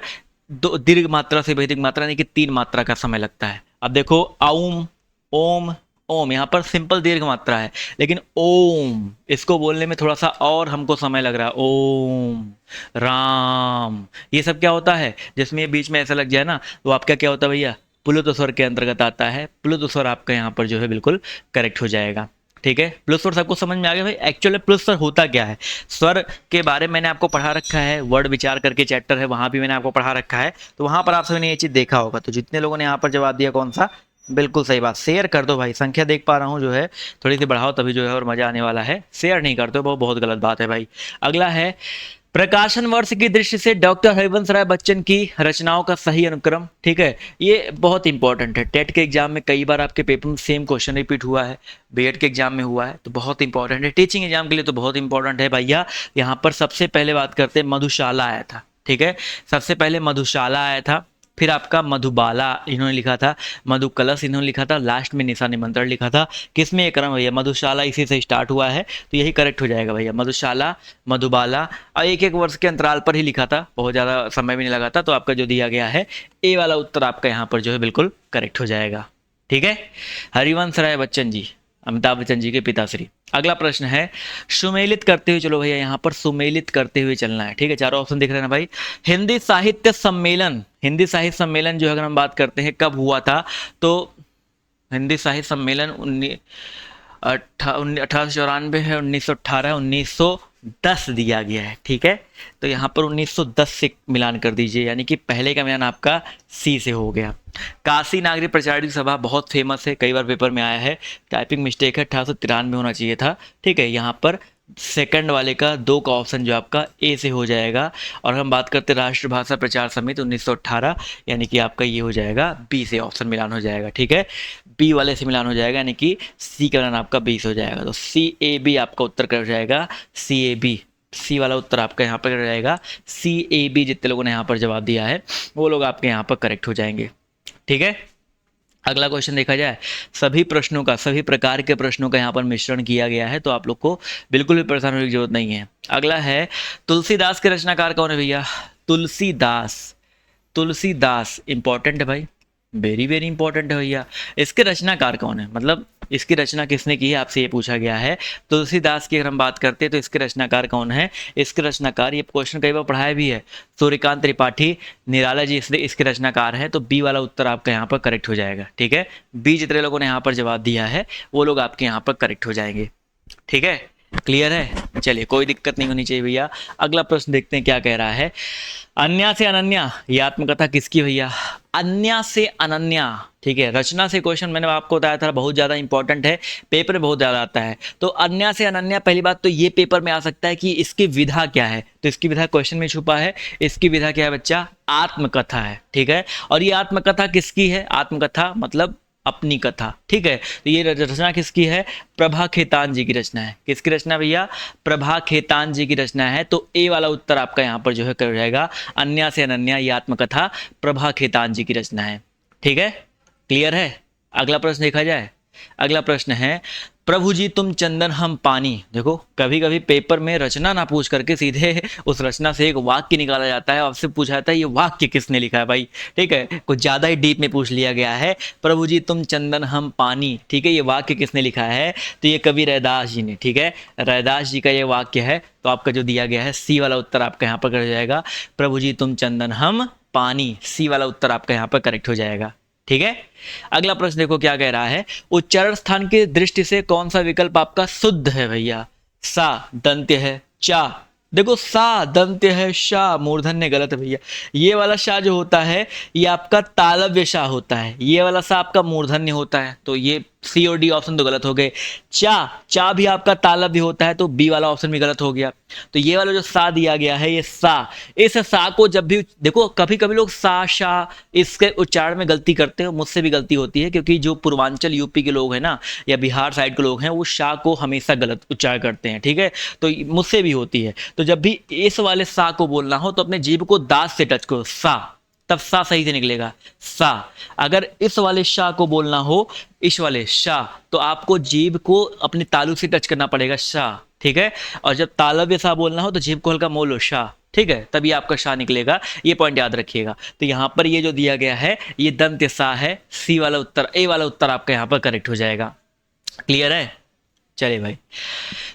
2 दीर्घ मात्रा से भी अधिक मात्रा यानी कि 3 मात्रा का समय लगता है। अब देखो औम, ओम, ओम, यहाँ पर सिंपल दीर्घ मात्रा है, लेकिन ओम इसको बोलने में थोड़ा सा और हमको समय लग रहा है। ओम, राम, ये सब क्या होता है, जिसमें ये बीच में ऐसा लग जाए ना, तो आपका क्या होता है भैया, प्लुत स्वर के अंतर्गत आता है। प्लुत स्वर आपका यहाँ पर जो है बिल्कुल करेक्ट हो जाएगा, ठीक है। प्लुत स्वर सबको समझ में आ गया भाई। एक्चुअली प्लुत स्वर होता क्या है, स्वर के बारे में मैंने आपको पढ़ा रखा है, वर्ड विचार करके चैप्टर है, वहां भी मैंने आपको पढ़ा रखा है, तो वहां पर आप सभी ने ये चीज देखा होगा। तो जितने लोगों ने यहाँ पर जवाब दिया कौन सा, बिल्कुल सही बात, शेयर कर दो भाई, संख्या देख पा रहा हूँ जो है, थोड़ी सी बढ़ाओ तभी जो है और मजा आने वाला है। शेयर नहीं करते वो बहुत गलत बात है भाई। अगला है, प्रकाशन वर्ष की दृष्टि से डॉक्टर हरिवंश राय बच्चन की रचनाओं का सही अनुक्रम, ठीक है। ये बहुत इंपॉर्टेंट है, टेट के एग्जाम में कई बार आपके पेपर में सेम क्वेश्चन रिपीट हुआ है, बीएड के एग्जाम में हुआ है, तो बहुत इंपॉर्टेंट है, टीचिंग एग्जाम के लिए तो बहुत इंपॉर्टेंट है भैया। यहाँ पर सबसे पहले बात करते हैं, मधुशाला आया था, ठीक है, सबसे पहले मधुशाला आया था, फिर आपका मधुबाला इन्होंने लिखा था, मधु कलश इन्होंने लिखा था, लास्ट में निशा निमंत्रण लिखा था। किसमें ये क्रम भैया, मधुशाला इसी से स्टार्ट हुआ है, तो यही करेक्ट हो जाएगा भैया, मधुशाला, मधुबाला, और एक एक वर्ष के अंतराल पर ही लिखा था, बहुत ज़्यादा समय भी नहीं लगा था। तो आपका जो दिया गया है ए वाला उत्तर आपका यहाँ पर जो है बिल्कुल करेक्ट हो जाएगा, ठीक है। हरिवंश राय बच्चन जी, अमिताभ बच्चन जी के पिताश्री। अगला प्रश्न है सुमेलित करते हुए, चलो भैया यहाँ पर सुमेलित करते हुए चलना है, ठीक है। चारों ऑप्शन दिख रहे हैं ना भाई। हिंदी साहित्य सम्मेलन जो है अगर हम बात करते हैं कब हुआ था, तो हिंदी साहित्य सम्मेलन 1894 है, 1918, 1910 दिया गया है, ठीक है। तो यहाँ पर 1910 से मिलान कर दीजिए, यानी कि पहले का मिलान आपका सी से हो गया। काशी नागरिक प्रचारित सभा बहुत फेमस है, कई बार पेपर में आया है, टाइपिंग मिस्टेक है, 1893 होना चाहिए था, ठीक है। यहाँ पर सेकंड वाले का 2 का ऑप्शन जो आपका ए से हो जाएगा। और हम बात करते हैं राष्ट्रभाषा प्रचार समिति 1918, यानी कि आपका ये हो जाएगा बी से, ऑप्शन मिलान हो जाएगा, ठीक है। बी वाले से मिलान हो जाएगा, यानी कि सी का मिलान आपका बी से हो जाएगा। तो सी ए बी आपका उत्तर कर जाएगा, सी ए बी, सी वाला उत्तर आपका यहाँ पर कर जाएगा सी ए बी। जितने लोगों ने यहाँ पर जवाब दिया है वो लोग आपके यहाँ पर करेक्ट हो जाएंगे, ठीक है। अगला क्वेश्चन देखा जाए, सभी प्रश्नों का, सभी प्रकार के प्रश्नों का यहाँ पर मिश्रण किया गया है, तो आप लोग को बिल्कुल भी परेशान होने की जरूरत नहीं है। अगला है तुलसीदास के रचनाकार कौन है भैया? तुलसीदास इंपॉर्टेंट है भाई, वेरी वेरी इंपॉर्टेंट है भैया। इसके रचनाकार कौन है, मतलब इसकी रचना किसने की है, आपसे ये पूछा गया है। तुलसीदास की अगर हम बात करते हैं तो इसके रचनाकार कौन है? इसके रचनाकार, ये क्वेश्चन कई बार पढ़ाया भी है, सूर्यकांत त्रिपाठी निराला जी इसके रचनाकार है। तो बी वाला उत्तर आपका यहाँ पर करेक्ट हो जाएगा, ठीक है। बी जितने लोगों ने यहाँ पर जवाब दिया है वो लोग आपके यहाँ पर करेक्ट हो जाएंगे, ठीक है। क्लियर है, चलिए कोई दिक्कत नहीं होनी चाहिए भैया। अगला प्रश्न देखते हैं क्या कह रहा है। अन्या से अनन्या, ये आत्मकथा किसकी भैया? अन्या से अनन्या, ठीक है। रचना से क्वेश्चन मैंने आपको बताया था बहुत ज़्यादा इंपॉर्टेंट है, पेपर में बहुत ज़्यादा आता है। तो अन्या से अनन्या, पहली बात तो ये पेपर में आ सकता है कि इसकी विधा क्या है, तो इसकी विधा क्वेश्चन में छुपा है। इसकी विधा क्या है बच्चा? आत्मकथा है, ठीक है। और ये आत्मकथा किसकी है? आत्मकथा मतलब अपनी कथा, ठीक है। तो ये रचना किसकी है? प्रभा खेतान जी की रचना है। किसकी रचना भैया? प्रभा खेतान जी की रचना है। तो ए वाला उत्तर आपका यहाँ पर जो है कर जाएगा, अन्या से अनन्या, ये आत्मकथा प्रभा खेतान जी की रचना है, ठीक है। क्लियर है। अगला प्रश्न देखा जाए। अगला प्रश्न है, प्रभु जी तुम चंदन हम पानी। देखो कभी कभी पेपर में रचना ना पूछ करके सीधे उस रचना से एक वाक्य निकाला जाता है, आपसे पूछा जाता है ये वाक्य किसने लिखा है भाई, ठीक है। कुछ ज़्यादा ही डीप में पूछ लिया गया है, प्रभु जी तुम चंदन हम पानी, ठीक है। ये वाक्य किसने लिखा है? तो ये कवि रैदास जी ने, ठीक है। रैदास जी का ये वाक्य है। तो आपका जो दिया गया है सी वाला उत्तर आपका यहाँ पर कर जाएगा, प्रभु जी तुम चंदन हम पानी, सी वाला उत्तर आपका यहाँ पर करेक्ट हो जाएगा, ठीक है। अगला प्रश्न देखो क्या कह रहा है। उच्चारण स्थान की दृष्टि से कौन सा विकल्प आपका शुद्ध है भैया? सा दंत्य है, चा, देखो सा दंत्य है, शा मूर्धन्य गलत है भैया। ये वाला शा जो होता है ये आपका तालव्य शा होता है, ये वाला सा आपका मूर्धन्य होता है। तो ये सी और डी ऑप्शन तो गलत हो गए। चा भी आपका तालव्य होता है, तो बी वाला ऑप्शन भी गलत हो गया। तो ये वाला जो सा दिया गया है ये सा, इस सा को जब भी देखो, कभी कभी लोग सा शा इसके उच्चारण में गलती करते हैं, मुझसे भी गलती होती है, क्योंकि जो पूर्वांचल यूपी के लोग हैं ना, या बिहार साइड के लोग हैं, वो शा को हमेशा गलत उच्चारण करते हैं, ठीक है। तो मुझसे भी होती है। तो जब भी इस वाले सा को बोलना हो तो अपने जीभ को दांत से टच करो, सा, तब सा सही से निकलेगा, सा। अगर इस वाले शाह को बोलना हो, इस वाले शाह, तो आपको जीभ को अपने तालु से टच करना पड़ेगा, शाह, ठीक है। और जब तालव्य सा बोलना हो तो जीभ को हल्का मोलो, शाह, ठीक है, तभी आपका शाह निकलेगा। ये पॉइंट याद रखिएगा। तो यहाँ पर ये जो दिया गया है ये दंत्य सा है, सी वाला उत्तर, ए वाला उत्तर आपका यहाँ पर करेक्ट हो जाएगा। क्लियर है, चलिए भाई।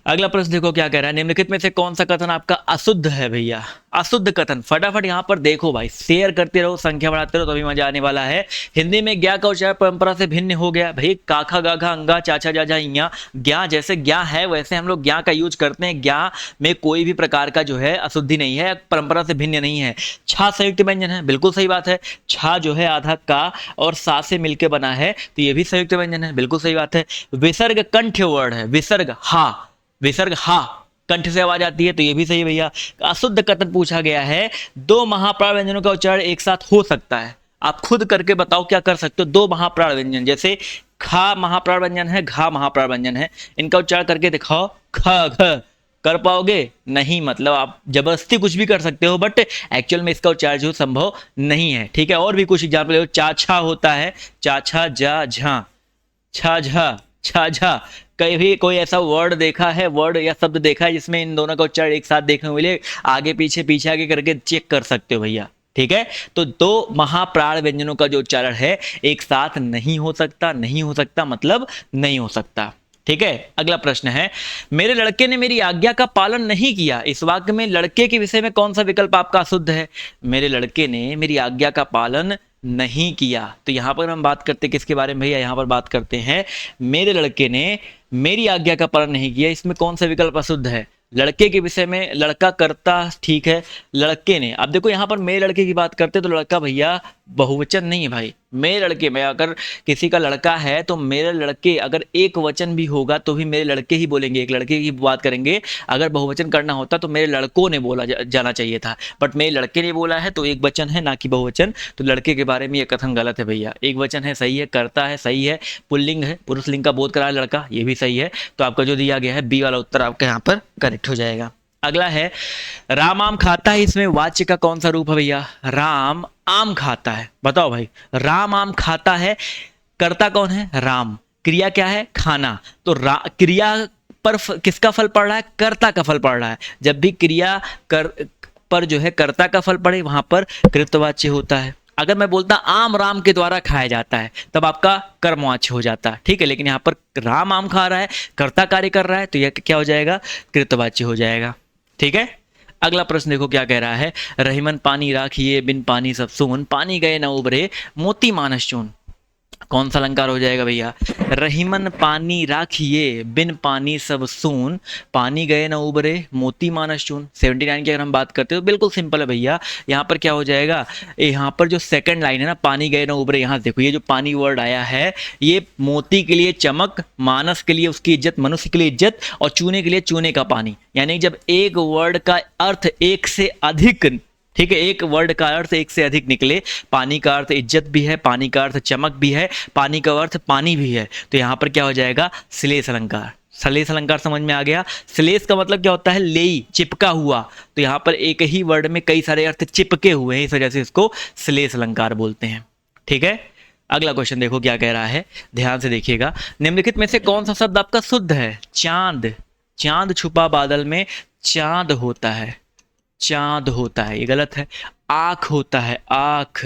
अगला प्रश्न देखो क्या कह रहा है। निम्नलिखित में से कौन सा कथन आपका अशुद्ध है भैया? अशुद्ध कथन, फटाफट यहाँ पर देखो भाई, शेयर करते रहो, संख्या बढ़ाते रहो, तभी मजा आने वाला है। हिंदी में ज्ञा का उच्चारण परंपरा से भिन्न हो गया भाई। काखा गाघा अंगा चाचा जाजा इया, ज्ञा जैसे ज्ञा है वैसे हम लोग ज्ञा का यूज करते हैं। ज्ञा में कोई भी प्रकार का जो है अशुद्धि नहीं है, परंपरा से भिन्न नहीं है। छा संयुक्त व्यंजन है, बिल्कुल सही बात है। छा जो है आधा का और सा से मिलकर बना है, तो ये भी संयुक्त व्यंजन है, बिल्कुल सही बात है। विसर्ग कंठ वर्ड है, विसर्ग हा, विसर्ग हा, कंठ से आवाज आती है, तो ये भी सही भैया। अशुद्ध कथन पूछा गया है, 2 महाप्राण व्यंजनों का उच्चारण एक साथ हो सकता है। आप खुद करके बताओ क्या कर सकते हो। 2 महाप्राण व्यंजन, जैसे खा महाप्राण व्यंजन है, घा महाप्राण व्यंजन है, इनका उच्चारण करके दिखाओ। ख घ कर पाओगे? नहीं, मतलब आप जबरदस्ती कुछ भी कर सकते हो, बट एक्चुअल में इसका उच्चारण जो संभव नहीं है, ठीक है। और भी कुछ एग्जाम्पल, चाछा होता है, चाछा जा झा, छा झा, छा झा। कभी कोई ऐसा वर्ड देखा है, वर्ड या शब्द देखा है जिसमें इन दोनों का उच्चारण एक साथ देखने को मिले? आगे पीछे पीछे आगे करके चेक कर सकते हो भैया, ठीक है। तो 2 महाप्राण व्यंजनों का जो उच्चारण है एक साथ नहीं हो सकता, नहीं हो सकता मतलब नहीं हो सकता, ठीक है। अगला प्रश्न है, मेरे लड़के ने मेरी आज्ञा का पालन नहीं किया। इस वाक्य में लड़के के विषय में कौन सा विकल्प आपका अशुद्ध है? मेरे लड़के ने मेरी आज्ञा का पालन नहीं किया। तो यहां पर हम बात करते किसके बारे में भैया? यहां पर बात करते हैं मेरे लड़के ने मेरी आज्ञा का पालन नहीं किया। इसमें कौन सा विकल्प अशुद्ध है? लड़के के विषय में लड़का करता, ठीक है, लड़के ने। अब देखो यहां पर मेरे लड़के की बात करते तो लड़का भैया बहुवचन नहीं है भाई। मेरे लड़के में अगर किसी का लड़का है तो मेरे लड़के, अगर एक वचन भी होगा तो भी मेरे लड़के ही बोलेंगे, एक लड़के की बात करेंगे। अगर बहुवचन करना होता तो मेरे लड़कों ने बोला जाना चाहिए था, बट मेरे लड़के ने बोला है तो एक वचन है ना कि बहुवचन। तो लड़के के बारे में ये कथन गलत है भैया। एक वचन है, सही है, करता है, सही है, पुल्लिंग है, पुरुष लिंग का बोध करा है लड़का, ये भी सही है। तो आपका जो दिया गया है बी वाला उत्तर आपका यहाँ पर करेक्ट हो जाएगा। अगला है, राम आम खाता है। इसमें वाच्य का कौन सा रूप है भैया? राम आम खाता है। बताओ भाई, राम आम खाता है, कर्ता कौन है? राम, क्रिया क्या है? खाना। तो क्रिया पर किसका फल पड़ रहा है? कर्ता का फल पड़ रहा है। जब भी क्रिया पर जो है कर्ता का फल पड़े वहां पर कृतवाच्य होता है। अगर मैं बोलता आम राम के द्वारा खाया जाता है तब आपका कर्मवाच्य हो जाता है, ठीक है। लेकिन यहाँ पर राम आम खा रहा है, कर्ता कार्य कर रहा है, तो यह क्या हो जाएगा? कृतवाच्य हो जाएगा, ठीक है। अगला प्रश्न देखो क्या कह रहा है, रहीमन पानी राखिए बिन पानी सब सून, पानी गए न उबरे मोती मानस चून। कौन सा अलंकार हो जाएगा भैया? रहीमन पानी राखिए बिन पानी सब सून, पानी गए न उबरे मोती मानस चून। 79 की अगर हम बात करते हो तो बिल्कुल सिंपल है भैया। यहाँ पर क्या हो जाएगा? यहाँ पर जो सेकंड लाइन है ना, पानी गए न उबरे, यहाँ देखो ये जो पानी वर्ड आया है ये मोती के लिए चमक, मानस के लिए उसकी इज्जत, मनुष्य के लिए इज्जत, और चूने के लिए चूने का पानी। यानी जब एक वर्ड का अर्थ एक से अधिक, ठीक है, एक वर्ड का अर्थ एक से अधिक निकले, पानी का अर्थ इज्जत भी है, पानी का अर्थ चमक भी है, पानी का अर्थ पानी भी है, तो यहाँ पर क्या हो जाएगा? श्लेष अलंकार। श्लेष अलंकार समझ में आ गया? श्लेष का मतलब क्या होता है? लेई, चिपका हुआ। तो यहाँ पर एक ही वर्ड में कई सारे अर्थ चिपके हुए हैं, इस वजह से इसको श्लेष अलंकार बोलते हैं, ठीक है। अगला क्वेश्चन देखो क्या कह रहा है, ध्यान से देखिएगा। निम्नलिखित में से कौन सा शब्द आपका शुद्ध है? चांद, चांद छुपा बादल में चांद होता है, चांद होता है, ये गलत है। आँख होता है, आँख,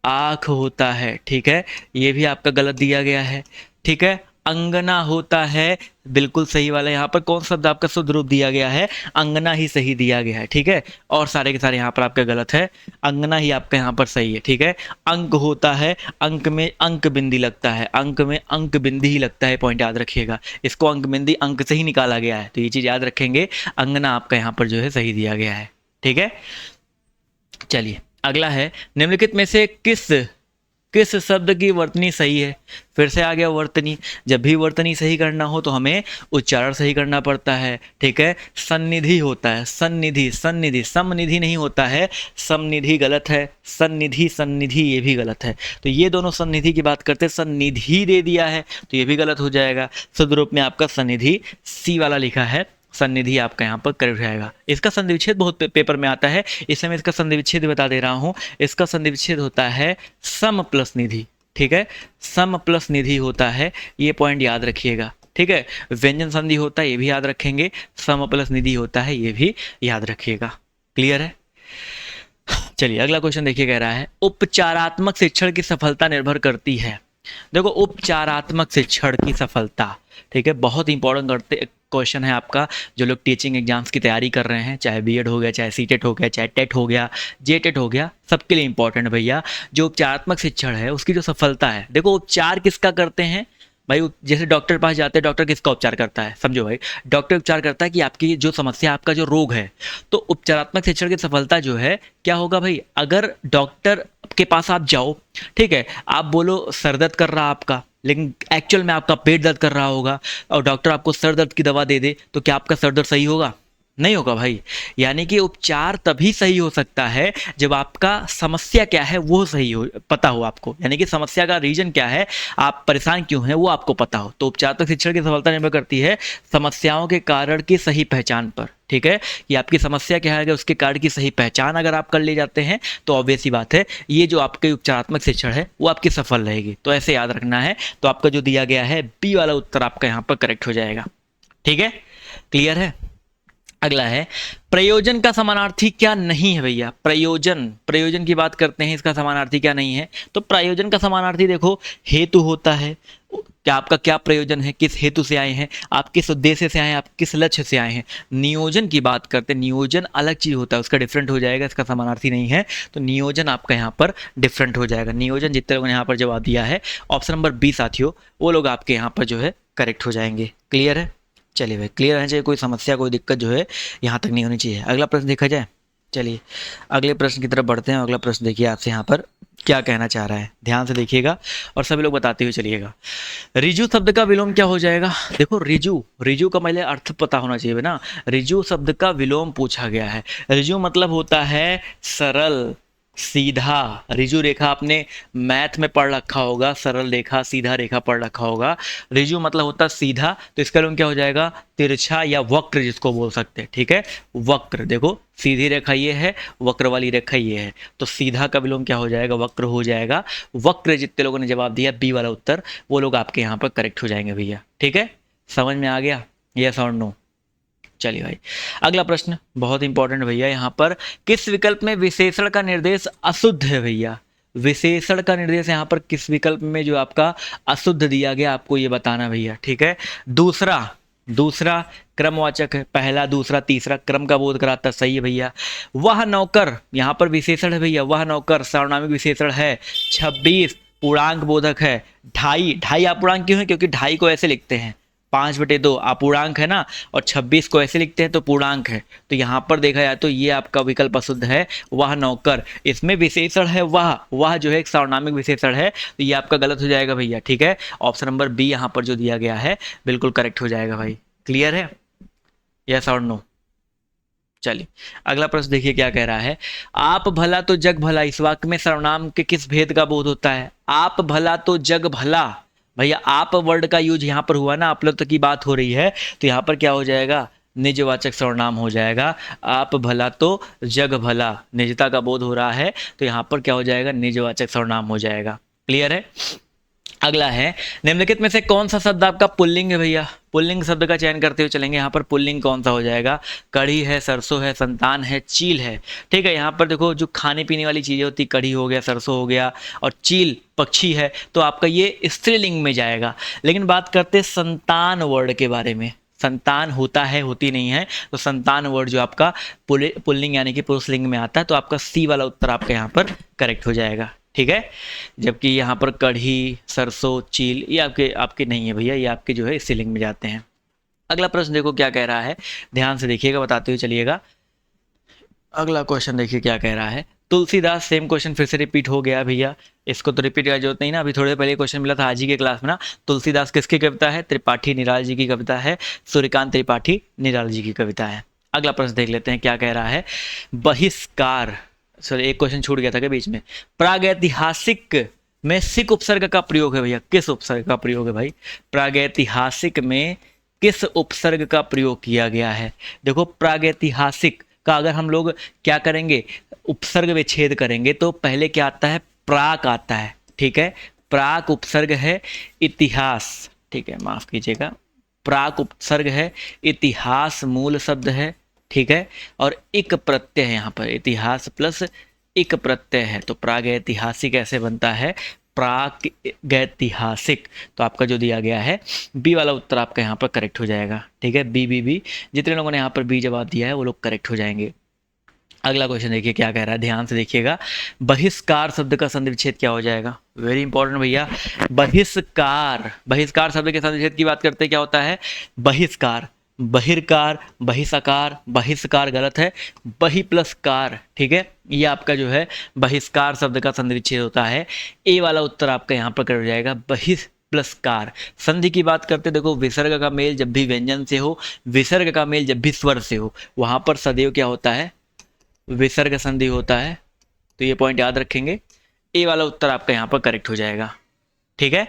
आँख होता है, ठीक है, ये भी आपका गलत दिया गया है, ठीक है। अंगना होता है, बिल्कुल सही वाला। यहाँ पर कौन सा शब्द आपका शुद्ध रूप दिया गया है? अंगना ही सही दिया गया है, ठीक है। और सारे के सारे यहाँ पर आपका गलत है, अंगना ही आपका यहाँ पर सही है, ठीक है। अंक होता है, अंक में अंक बिंदी लगता है, अंक में अंक बिंदी ही लगता है, पॉइंट याद रखिएगा। इसको अंक बिंदी अंक से ही निकाला गया है, तो ये चीज़ याद रखेंगे। अंगना आपका यहाँ पर जो है सही दिया गया है, ठीक है। चलिए अगला है, निम्नलिखित में से किस शब्द की वर्तनी सही है? फिर से आ गया वर्तनी। जब भी वर्तनी सही करना हो तो हमें उच्चारण सही करना पड़ता है, ठीक है। सन्निधि होता है, सन्निधि, सन्निधि, समनिधि नहीं होता है, समनिधि गलत है, सन्निधि, सन्निधि ये भी गलत है। तो ये दोनों सन्निधि की बात करते, सन्निधि दे दिया है तो ये भी गलत हो जाएगा। शुद्ध रूप में आपका सन्निधि सी वाला लिखा है, सन्निधि आपका यहाँ पर करेक्ट रहेगा। इसका संधि विच्छेद बहुत पेपर में आता है, इसमें मैं इसका संधि विच्छेद बता दे रहा हूँ। इसका संधि विच्छेद होता है सम प्लस निधि, ठीक है, सम प्लस निधि होता है, ये पॉइंट याद रखिएगा, ठीक है। व्यंजन संधि होता है, ये भी याद रखेंगे। सम प्लस निधि होता है, ये भी याद रखिएगा। क्लियर है? चलिए अगला क्वेश्चन देखिए, कह रहा है उपचारात्मक शिक्षण की सफलता निर्भर करती है। देखो उपचारात्मक शिक्षण की सफलता, ठीक है, बहुत इंपॉर्टेंट क्वेश्चन है आपका। जो लोग टीचिंग एग्जाम्स की तैयारी कर रहे हैं, चाहे बीएड हो गया, चाहे सीटेट हो गया, चाहे टेट हो गया, जेटेट हो गया, सबके लिए इंपॉर्टेंट भैया। जो उपचारात्मक शिक्षण है उसकी जो सफलता है, देखो उपचार किसका करते हैं भाई? जैसे डॉक्टर के पास जाते हैं, डॉक्टर किसका उपचार करता है? समझो भाई, डॉक्टर उपचार करता है कि आपकी जो समस्या, आपका जो रोग है। तो उपचारात्मक शिक्षण की सफलता जो है क्या होगा भाई? अगर डॉक्टर के पास आप जाओ, ठीक है, आप बोलो सर दर्द कर रहा आपका, लेकिन एक्चुअल में आपका पेट दर्द कर रहा होगा, और डॉक्टर आपको सर दर्द की दवा दे दे, तो क्या आपका सर दर्द सही होगा? नहीं होगा भाई। यानी कि उपचार तभी सही हो सकता है जब आपका समस्या क्या है वो सही हो, पता हो आपको, यानी कि समस्या का रीजन क्या है, आप परेशान क्यों हैं वो आपको पता हो। तो उपचारात्मक शिक्षण की सफलता निर्भर करती है समस्याओं के कारण की सही पहचान पर, ठीक है। कि आपकी समस्या क्या है, अगर उसके कारण की सही पहचान अगर आप कर ले जाते हैं तो ऑब्वियस सी बात है ये जो आपके उपचारात्मक शिक्षण है वो आपकी सफल रहेगी। तो ऐसे याद रखना है। तो आपका जो दिया गया है बी वाला उत्तर आपका यहाँ पर करेक्ट हो जाएगा, ठीक है। क्लियर है? अगला है प्रयोजन का समानार्थी क्या नहीं है भैया। प्रयोजन की बात करते हैं, इसका समानार्थी क्या नहीं है। तो प्रयोजन का समानार्थी देखो हेतु होता है। क्या आपका क्या प्रयोजन है, किस हेतु से आए हैं, आप किस उद्देश्य से आए हैं, आप किस लक्ष्य से आए हैं। नियोजन की बात करते हैं, नियोजन अलग चीज होता है, उसका डिफरेंट हो जाएगा, इसका समानार्थी नहीं है। तो नियोजन आपका यहाँ पर डिफरेंट हो जाएगा। नियोजन जितने लोगों ने यहाँ पर जवाब दिया है ऑप्शन नंबर बी साथियों, वो लोग आपके यहाँ पर जो है करेक्ट हो जाएंगे। क्लियर है, चलिए भाई क्लियर है, चाहिए कोई समस्या कोई दिक्कत जो है यहाँ तक नहीं होनी चाहिए। अगला प्रश्न देखा जाए, चलिए अगले प्रश्न की तरफ बढ़ते हैं। अगला प्रश्न देखिए आपसे यहाँ पर क्या कहना चाह रहा है, ध्यान से देखिएगा और सभी लोग बताते हुए चलिएगा। रिजु शब्द का विलोम क्या हो जाएगा। देखो रिजु का पहले अर्थ पता होना चाहिए ना। रिजु शब्द का विलोम पूछा गया है। रिजु मतलब होता है सरल सीधा। रिजु रेखा आपने मैथ में पढ़ रखा होगा, सरल रेखा सीधा रेखा पढ़ रखा होगा। रिजु मतलब होता है सीधा, तो इसका विलोम क्या हो जाएगा, तिरछा या वक्र जिसको बोल सकते हैं। ठीक है, वक्र। देखो सीधी रेखा ये है, वक्र वाली रेखा ये है, तो सीधा का विलोम क्या हो जाएगा, वक्र हो जाएगा। वक्र जितने लोगों ने जवाब दिया बी वाला उत्तर, वो लोग आपके यहाँ पर करेक्ट हो जाएंगे भैया। ठीक है, समझ में आ गया, यस और नो। चलिए भाई अगला प्रश्न बहुत इंपॉर्टेंट भैया। यहाँ पर किस विकल्प में विशेषण का निर्देश अशुद्ध है भैया। विशेषण का निर्देश यहाँ पर किस विकल्प में जो आपका अशुद्ध दिया गया आपको ये बताना भैया। ठीक है, दूसरा क्रमवाचक है, पहला दूसरा तीसरा क्रम का बोध कराता, सही है भैया। वह नौकर यहाँ पर विशेषण है भैया, वह नौकर सार्वनामिक विशेषण है। 26 पूर्णांक बोधक है। ढाई अपूर्णांक क्यों है, क्योंकि ढाई को ऐसे लिखते हैं 5/2 अपूर्णांक है ना, और 26 को ऐसे लिखते हैं तो पूर्णांक है। तो यहाँ पर देखा जाए तो ये आपका विकल्प अशुद्ध है, वह नौकर। इसमें विशेषण है वह जो है एक सार्वनामिक विशेषण है, तो ये आपका गलत हो जाएगा भैया। ठीक है, ऑप्शन नंबर बी यहाँ पर जो दिया गया है बिल्कुल करेक्ट हो जाएगा भाई। क्लियर है, यस और नो। चलिए अगला प्रश्न देखिए क्या कह रहा है। आप भला तो जग भला, इस वाक्य में सर्वनाम के किस भेद का बोध होता है। आप भला तो जग भला, भैया आप वर्ड का यूज यहाँ पर हुआ ना, आप लोग तक की बात हो रही है, तो यहाँ पर क्या हो जाएगा, निजवाचक सर्वनाम हो जाएगा। आप भला तो जग भला, निजता का बोध हो रहा है, तो यहाँ पर क्या हो जाएगा, निजवाचक सर्वनाम हो जाएगा। क्लियर है। अगला है निम्नलिखित में से कौन सा शब्द आपका पुल्लिंग है भैया। पुल्लिंग शब्द का चयन करते हुए चलेंगे। यहाँ पर पुल्लिंग कौन सा हो जाएगा, कढ़ी है, सरसों है, संतान है, चील है। ठीक है, यहाँ पर देखो जो खाने पीने वाली चीजें होती, कढ़ी हो गया, सरसों हो गया, और चील पक्षी है, तो आपका ये स्त्रीलिंग में जाएगा। लेकिन बात करते संतान वर्ड के बारे में, संतान होता है होती नहीं है, तो संतान वर्ड जो आपका पुल्लिंग यानी कि पुरुषलिंग में आता है, तो आपका सी वाला उत्तर आपका यहाँ पर करेक्ट हो जाएगा। ठीक है, जबकि यहाँ पर कढ़ी, सरसों, चील ये आपके नहीं है भैया, ये आपके जो है स्त्रीलिंग में जाते हैं। अगला प्रश्न देखो क्या कह रहा है, ध्यान से देखिएगा, बताते हुए चलिएगा। अगला क्वेश्चन देखिए क्या कह रहा है। तुलसीदास, सेम क्वेश्चन फिर से रिपीट हो गया भैया, इसको तो रिपीट का जरूरत नहीं ना, अभी थोड़े पहले क्वेश्चन मिला था आज ही के क्लास में ना। तुलसीदास किसकी कविता है, त्रिपाठी निराल जी की कविता है, सूर्यकांत त्रिपाठी निराल जी की कविता है। अगला प्रश्न देख लेते हैं क्या कह रहा है। बहिष्कार, सॉरी एक क्वेश्चन छूट गया था क्या बीच में। प्रागैतिहासिक में सिक उपसर्ग का प्रयोग है भैया, किस उपसर्ग का प्रयोग है भाई। प्रागैतिहासिक में किस उपसर्ग का प्रयोग किया गया है। देखो प्रागैतिहासिक का अगर हम लोग क्या करेंगे, उपसर्ग विच्छेद करेंगे, तो पहले क्या आता है, प्राक आता है। ठीक है, प्राक उपसर्ग है इतिहास, ठीक है माफ कीजिएगा, प्राक उपसर्ग है, इतिहास मूल शब्द है। ठीक है, और इक प्रत्यय है यहाँ पर, इतिहास प्लस इक प्रत्यय है, तो प्रागैतिहासिक ऐसे बनता है, प्रागैतिहासिक। तो आपका जो दिया गया है बी वाला उत्तर आपका यहाँ पर करेक्ट हो जाएगा। ठीक है, बी, जितने लोगों ने यहाँ पर बी जवाब दिया है वो लोग करेक्ट हो जाएंगे। अगला क्वेश्चन देखिए क्या कह रहा है, ध्यान से देखिएगा। बहिष्कार शब्द का संधि विच्छेद क्या हो जाएगा, वेरी इंपॉर्टेंट भैया। बहिष्कार शब्द के संधि विच्छेद की बात करते क्या होता है, बहिष्कार, बहिर्कार, बहिष्कार, बहिष्कार गलत है, बहि प्लस कार। ठीक है, ये आपका जो है बहिष्कार शब्द का संधि विच्छेद होता है। ए वाला उत्तर आपका यहाँ पर कर जाएगा, बहिष प्लस कार। संधि की बात करते देखो, विसर्ग का मेल जब भी व्यंजन से हो, विसर्ग का मेल जब भी स्वर से हो, वहां पर सदैव क्या होता है, विसर्ग संधि होता है। तो ये पॉइंट याद रखेंगे, ए वाला उत्तर आपका यहाँ पर करेक्ट हो जाएगा। ठीक है,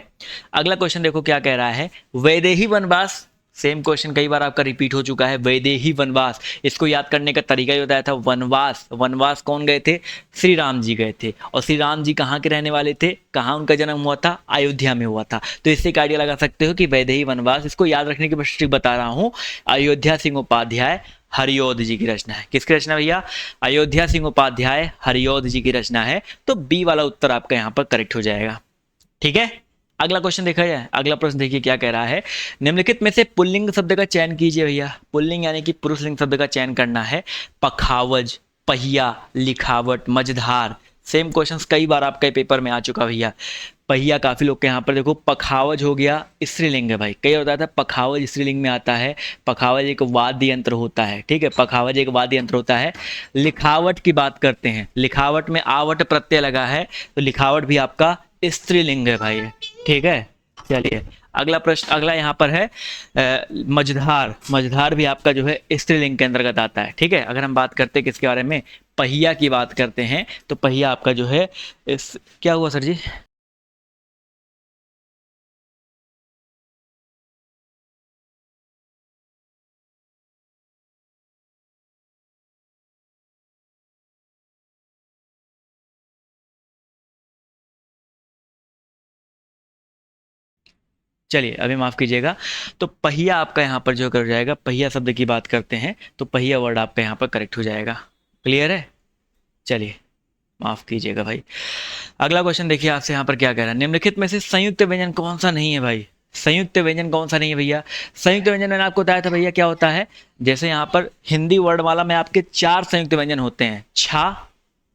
अगला क्वेश्चन देखो क्या कह रहा है। वैदेही वनवास, सेम क्वेश्चन कई बार आपका रिपीट हो चुका है। वैदेही वनवास, इसको याद करने का तरीका ही बताया था। वनवास कौन गए थे, श्री राम जी गए थे, और श्री राम जी कहाँ के रहने वाले थे, कहाँ उनका जन्म हुआ था, अयोध्या में हुआ था। तो इससे एक आइडिया लगा सकते हो कि वैदेही वनवास, इसको याद रखने की कोशिश बता रहा हूँ। अयोध्या सिंह उपाध्याय हरिऔध जी की रचना है। किसकी रचना भैया? अयोध्या सिंह उपाध्याय हरिऔध जी की रचना है। तो बी वाला उत्तर आपका यहाँ पर करेक्ट हो जाएगा। ठीक है, अगला क्वेश्चन देखा जाए। अगला प्रश्न देखिए क्या कह रहा है। निम्नलिखित में से पुल्लिंग शब्द का चयन कीजिए भैया। पुल्लिंग यानी कि पुरुष लिंग शब्द का चयन करना है। पखावज, पहिया, लिखावट, मझधार। सेम क्वेश्चंस कई बार आपके पेपर में आ चुका भैया। पहिया काफी लोग के यहाँ पर देखो, पखावज हो गया स्त्रीलिंग है भाई। कई होता था पखावज स्त्रीलिंग में आता है। पखावज एक वाद्य यंत्र होता है, ठीक है, पखावज एक वाद्य यंत्र होता है। लिखावट की बात करते हैं, लिखावट में आवट प्रत्यय लगा है, तो लिखावट भी आपका स्त्रीलिंग है भाई। ठीक है, चलिए अगला प्रश्न, अगला यहाँ पर है मझधार। मझधार भी आपका जो है स्त्रीलिंग के अंतर्गत आता है। ठीक है, अगर हम बात करते हैं किसके बारे में, पहिया की बात करते हैं, तो पहिया आपका जो है इस, क्या हुआ सर जी? चलिए अभी माफ कीजिएगा। तो पहिया आपका यहाँ पर जो कर जाएगा, पहिया शब्द की बात करते हैं तो पहिया वर्ड आपका यहाँ पर करेक्ट हो जाएगा। क्लियर है? चलिए माफ कीजिएगा भाई। अगला क्वेश्चन देखिए आपसे यहाँ पर क्या कह रहा है। निम्नलिखित में से संयुक्त व्यंजन कौन सा नहीं है भाई? संयुक्त व्यंजन कौन सा नहीं है भैया? संयुक्त व्यंजन मैंने आपको बताया था भैया क्या होता है। जैसे यहाँ पर हिंदी वर्णमाला में आपके 4 संयुक्त व्यंजन होते हैं, छा,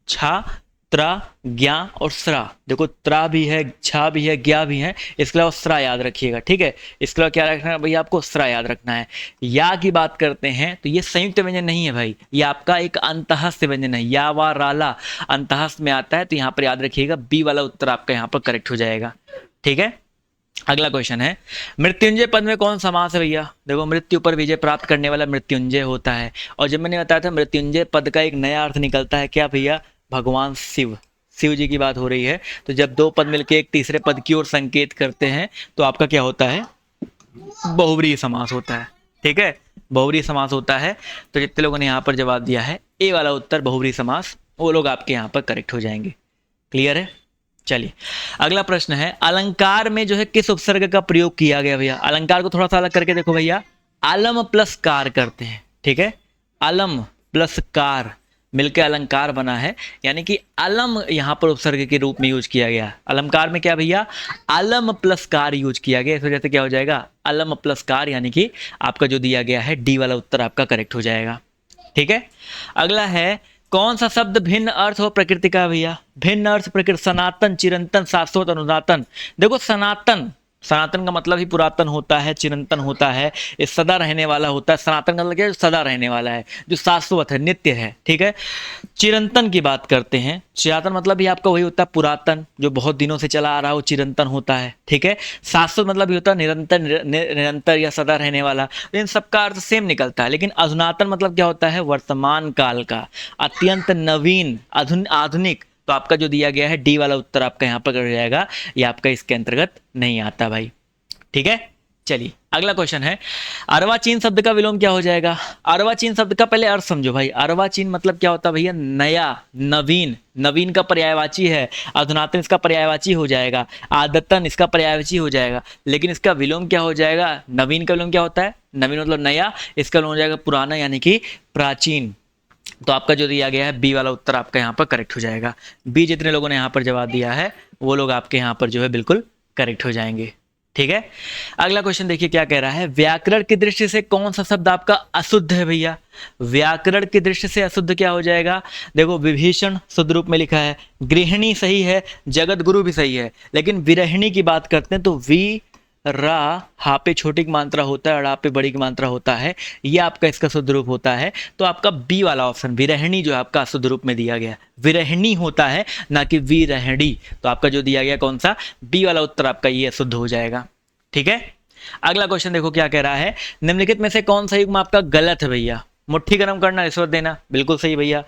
छा, त्रा, ज्ञा और स्रा। देखो त्रा भी है, छा भी है, ज्ञा भी है, इसके अलावा स्रा याद रखिएगा। ठीक है, इसके अलावा क्या रखना है भैया? आपको स्रा याद रखना है। या की बात करते हैं तो ये संयुक्त व्यंजन नहीं है भाई, ये आपका एक अंतःस्थ व्यंजन है। या वा राला अंतःस्थ में आता है, तो यहाँ पर याद रखिएगा बी वाला उत्तर आपका यहाँ पर करेक्ट हो जाएगा। ठीक है, अगला क्वेश्चन है, मृत्युंजय पद में कौन समास है भैया? देखो मृत्यु पर विजय प्राप्त करने वाला मृत्युंजय होता है। और जब मैंने बताया था मृत्युंजय पद का एक नया अर्थ निकलता है, क्या भैया? भगवान शिव, शिव जी की बात हो रही है। तो जब 2 पद मिलकर एक तीसरे पद की ओर संकेत करते हैं तो आपका क्या होता है? बहुव्रीहि समास होता है। ठीक है, बहुव्रीहि समास होता है। तो जितने लोगों ने यहाँ पर जवाब दिया है ए वाला उत्तर बहुव्रीहि समास, वो लोग आपके यहाँ पर करेक्ट हो जाएंगे। क्लियर है? चलिए अगला प्रश्न है, अलंकार में जो है किस उपसर्ग का प्रयोग किया गया भैया? अलंकार को थोड़ा सा अलग करके देखो भैया, अलम प्लस कार करते हैं। ठीक है, अलम प्लस कार मिलकर अलंकार बना है, यानी कि अलम यहां पर उपसर्ग के रूप में यूज किया गया। अलंकार में क्या भैया? अलम प्लस कार यूज किया गया। इस वजह से क्या हो जाएगा? अलम प्लस कार, यानी कि आपका जो दिया गया है डी वाला उत्तर आपका करेक्ट हो जाएगा। ठीक है, अगला है, कौन सा शब्द भिन्न अर्थ हो प्रकृति का भैया? भिन्न अर्थ प्रकृति, सनातन, चिरंतन, शाश्वत, अनुदातन। देखो सनातन, सनातन का मतलब ही पुरातन होता है, चिरंतन होता है, ये सदा रहने वाला होता है। सनातन का मतलब क्या है? सदा रहने वाला है, जो शाश्वत है, नित्य है। ठीक है, चिरंतन की बात करते हैं, चिरंतन मतलब भी आपका वही होता है पुरातन, जो बहुत दिनों से चला आ रहा हो, चिरंतन होता है। ठीक है, शाश्वत मतलब भी होता है निरंतर, निरंतर या सदा रहने वाला। इन सबका अर्थ सेम निकलता है। लेकिन अधुनातन मतलब क्या होता है? वर्तमान काल का, अत्यंत नवीन, आधुनिक। तो आपका जो दिया गया है डी वाला उत्तर आपका यहाँ पर कर जाएगा, ये आपका इसके अंतर्गत नहीं आता भाई। ठीक है, चलिए अगला क्वेश्चन है, अर्वाचीन शब्द का विलोम क्या हो जाएगा? अर्वाचीन शब्द का पहले अर्थ समझो भाई। अर्वाचीन मतलब क्या होता है भैया? नया, नवीन। नवीन का पर्यायवाची है, अधुनातन इसका पर्यायवाची हो जाएगा, आदतन इसका पर्यायवाची हो जाएगा। लेकिन इसका विलोम क्या हो जाएगा? नवीन का विलोम क्या होता है? नवीन मतलब नया, इसका विलोम हो जाएगा पुराना, यानी कि प्राचीन। तो आपका जो दिया गया है बी वाला उत्तर आपका यहाँ पर करेक्ट हो जाएगा। बी जितने लोगों ने यहाँ पर जवाब दिया है वो लोग आपके यहाँ पर जो है बिल्कुल करेक्ट हो जाएंगे। ठीक है, अगला क्वेश्चन देखिए क्या कह रहा है, व्याकरण की दृष्टि से कौन सा शब्द आपका अशुद्ध है भैया? व्याकरण की दृष्टि से अशुद्ध क्या हो जाएगा? देखो विभीषण शुद्ध रूप में लिखा है, गृहिणी सही है, जगत गुरु भी सही है, लेकिन विरहिणी की बात करते हैं तो वी रा हा पे छोटी की मात्रा होता है और आ पे बड़ी की मात्रा होता है, ये आपका इसका शुद्ध रूप होता है। तो आपका बी वाला ऑप्शन विरहिणी जो है आपका शुद्ध रूप में दिया गया, विरहिणी होता है ना कि विरहिणी। तो आपका जो दिया गया कौन सा? बी वाला उत्तर आपका ये शुद्ध हो जाएगा। ठीक है, अगला क्वेश्चन देखो क्या कह रहा है, निम्नलिखित में से कौन सा युग्म आपका गलत है भैया? मुट्ठी गर्म करना, रिश्वत देना, बिल्कुल सही भैया।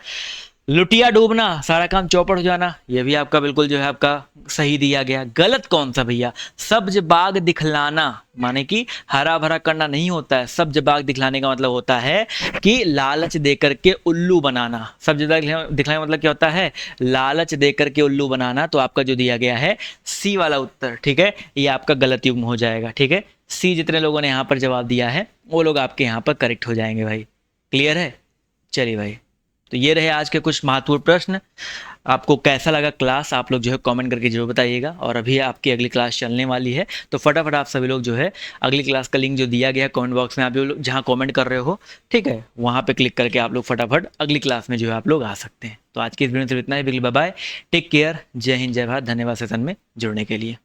लुटिया डूबना, सारा काम चौपट हो जाना, ये भी आपका बिल्कुल जो है आपका सही दिया गया। गलत कौन सा भैया? सब्ज बाग दिखलाना, माने कि हरा भरा करना नहीं होता है। सब्ज बाग दिखलाने का मतलब होता है कि लालच देकर के उल्लू बनाना। सब्ज बाग दिखलाने का मतलब क्या होता है? लालच देकर के उल्लू बनाना। तो आपका जो दिया गया है सी वाला उत्तर, ठीक है, ये आपका गलत युग्म हो जाएगा। ठीक है, सी जितने लोगों ने यहाँ पर जवाब दिया है वो लोग आपके यहाँ पर करेक्ट हो जाएंगे भाई। क्लियर है? चलिए भाई, तो ये रहे आज के कुछ महत्वपूर्ण प्रश्न। आपको कैसा लगा क्लास, आप लोग जो है कमेंट करके जरूर बताइएगा। और अभी आपकी अगली क्लास चलने वाली है, तो फटाफट आप सभी लोग जो है अगली क्लास का लिंक जो दिया गया है कमेंट बॉक्स में, आप लोग जहाँ कमेंट कर रहे हो, ठीक है, वहाँ पे क्लिक करके आप लोग फटाफट अगली क्लास में जो है आप लोग आ सकते हैं। तो आज की इस वीडियो में सिर्फ इतना ही। बाय बाय, टेक केयर, जय हिंद, जय भारत, धन्यवाद सेशन में जुड़ने के लिए।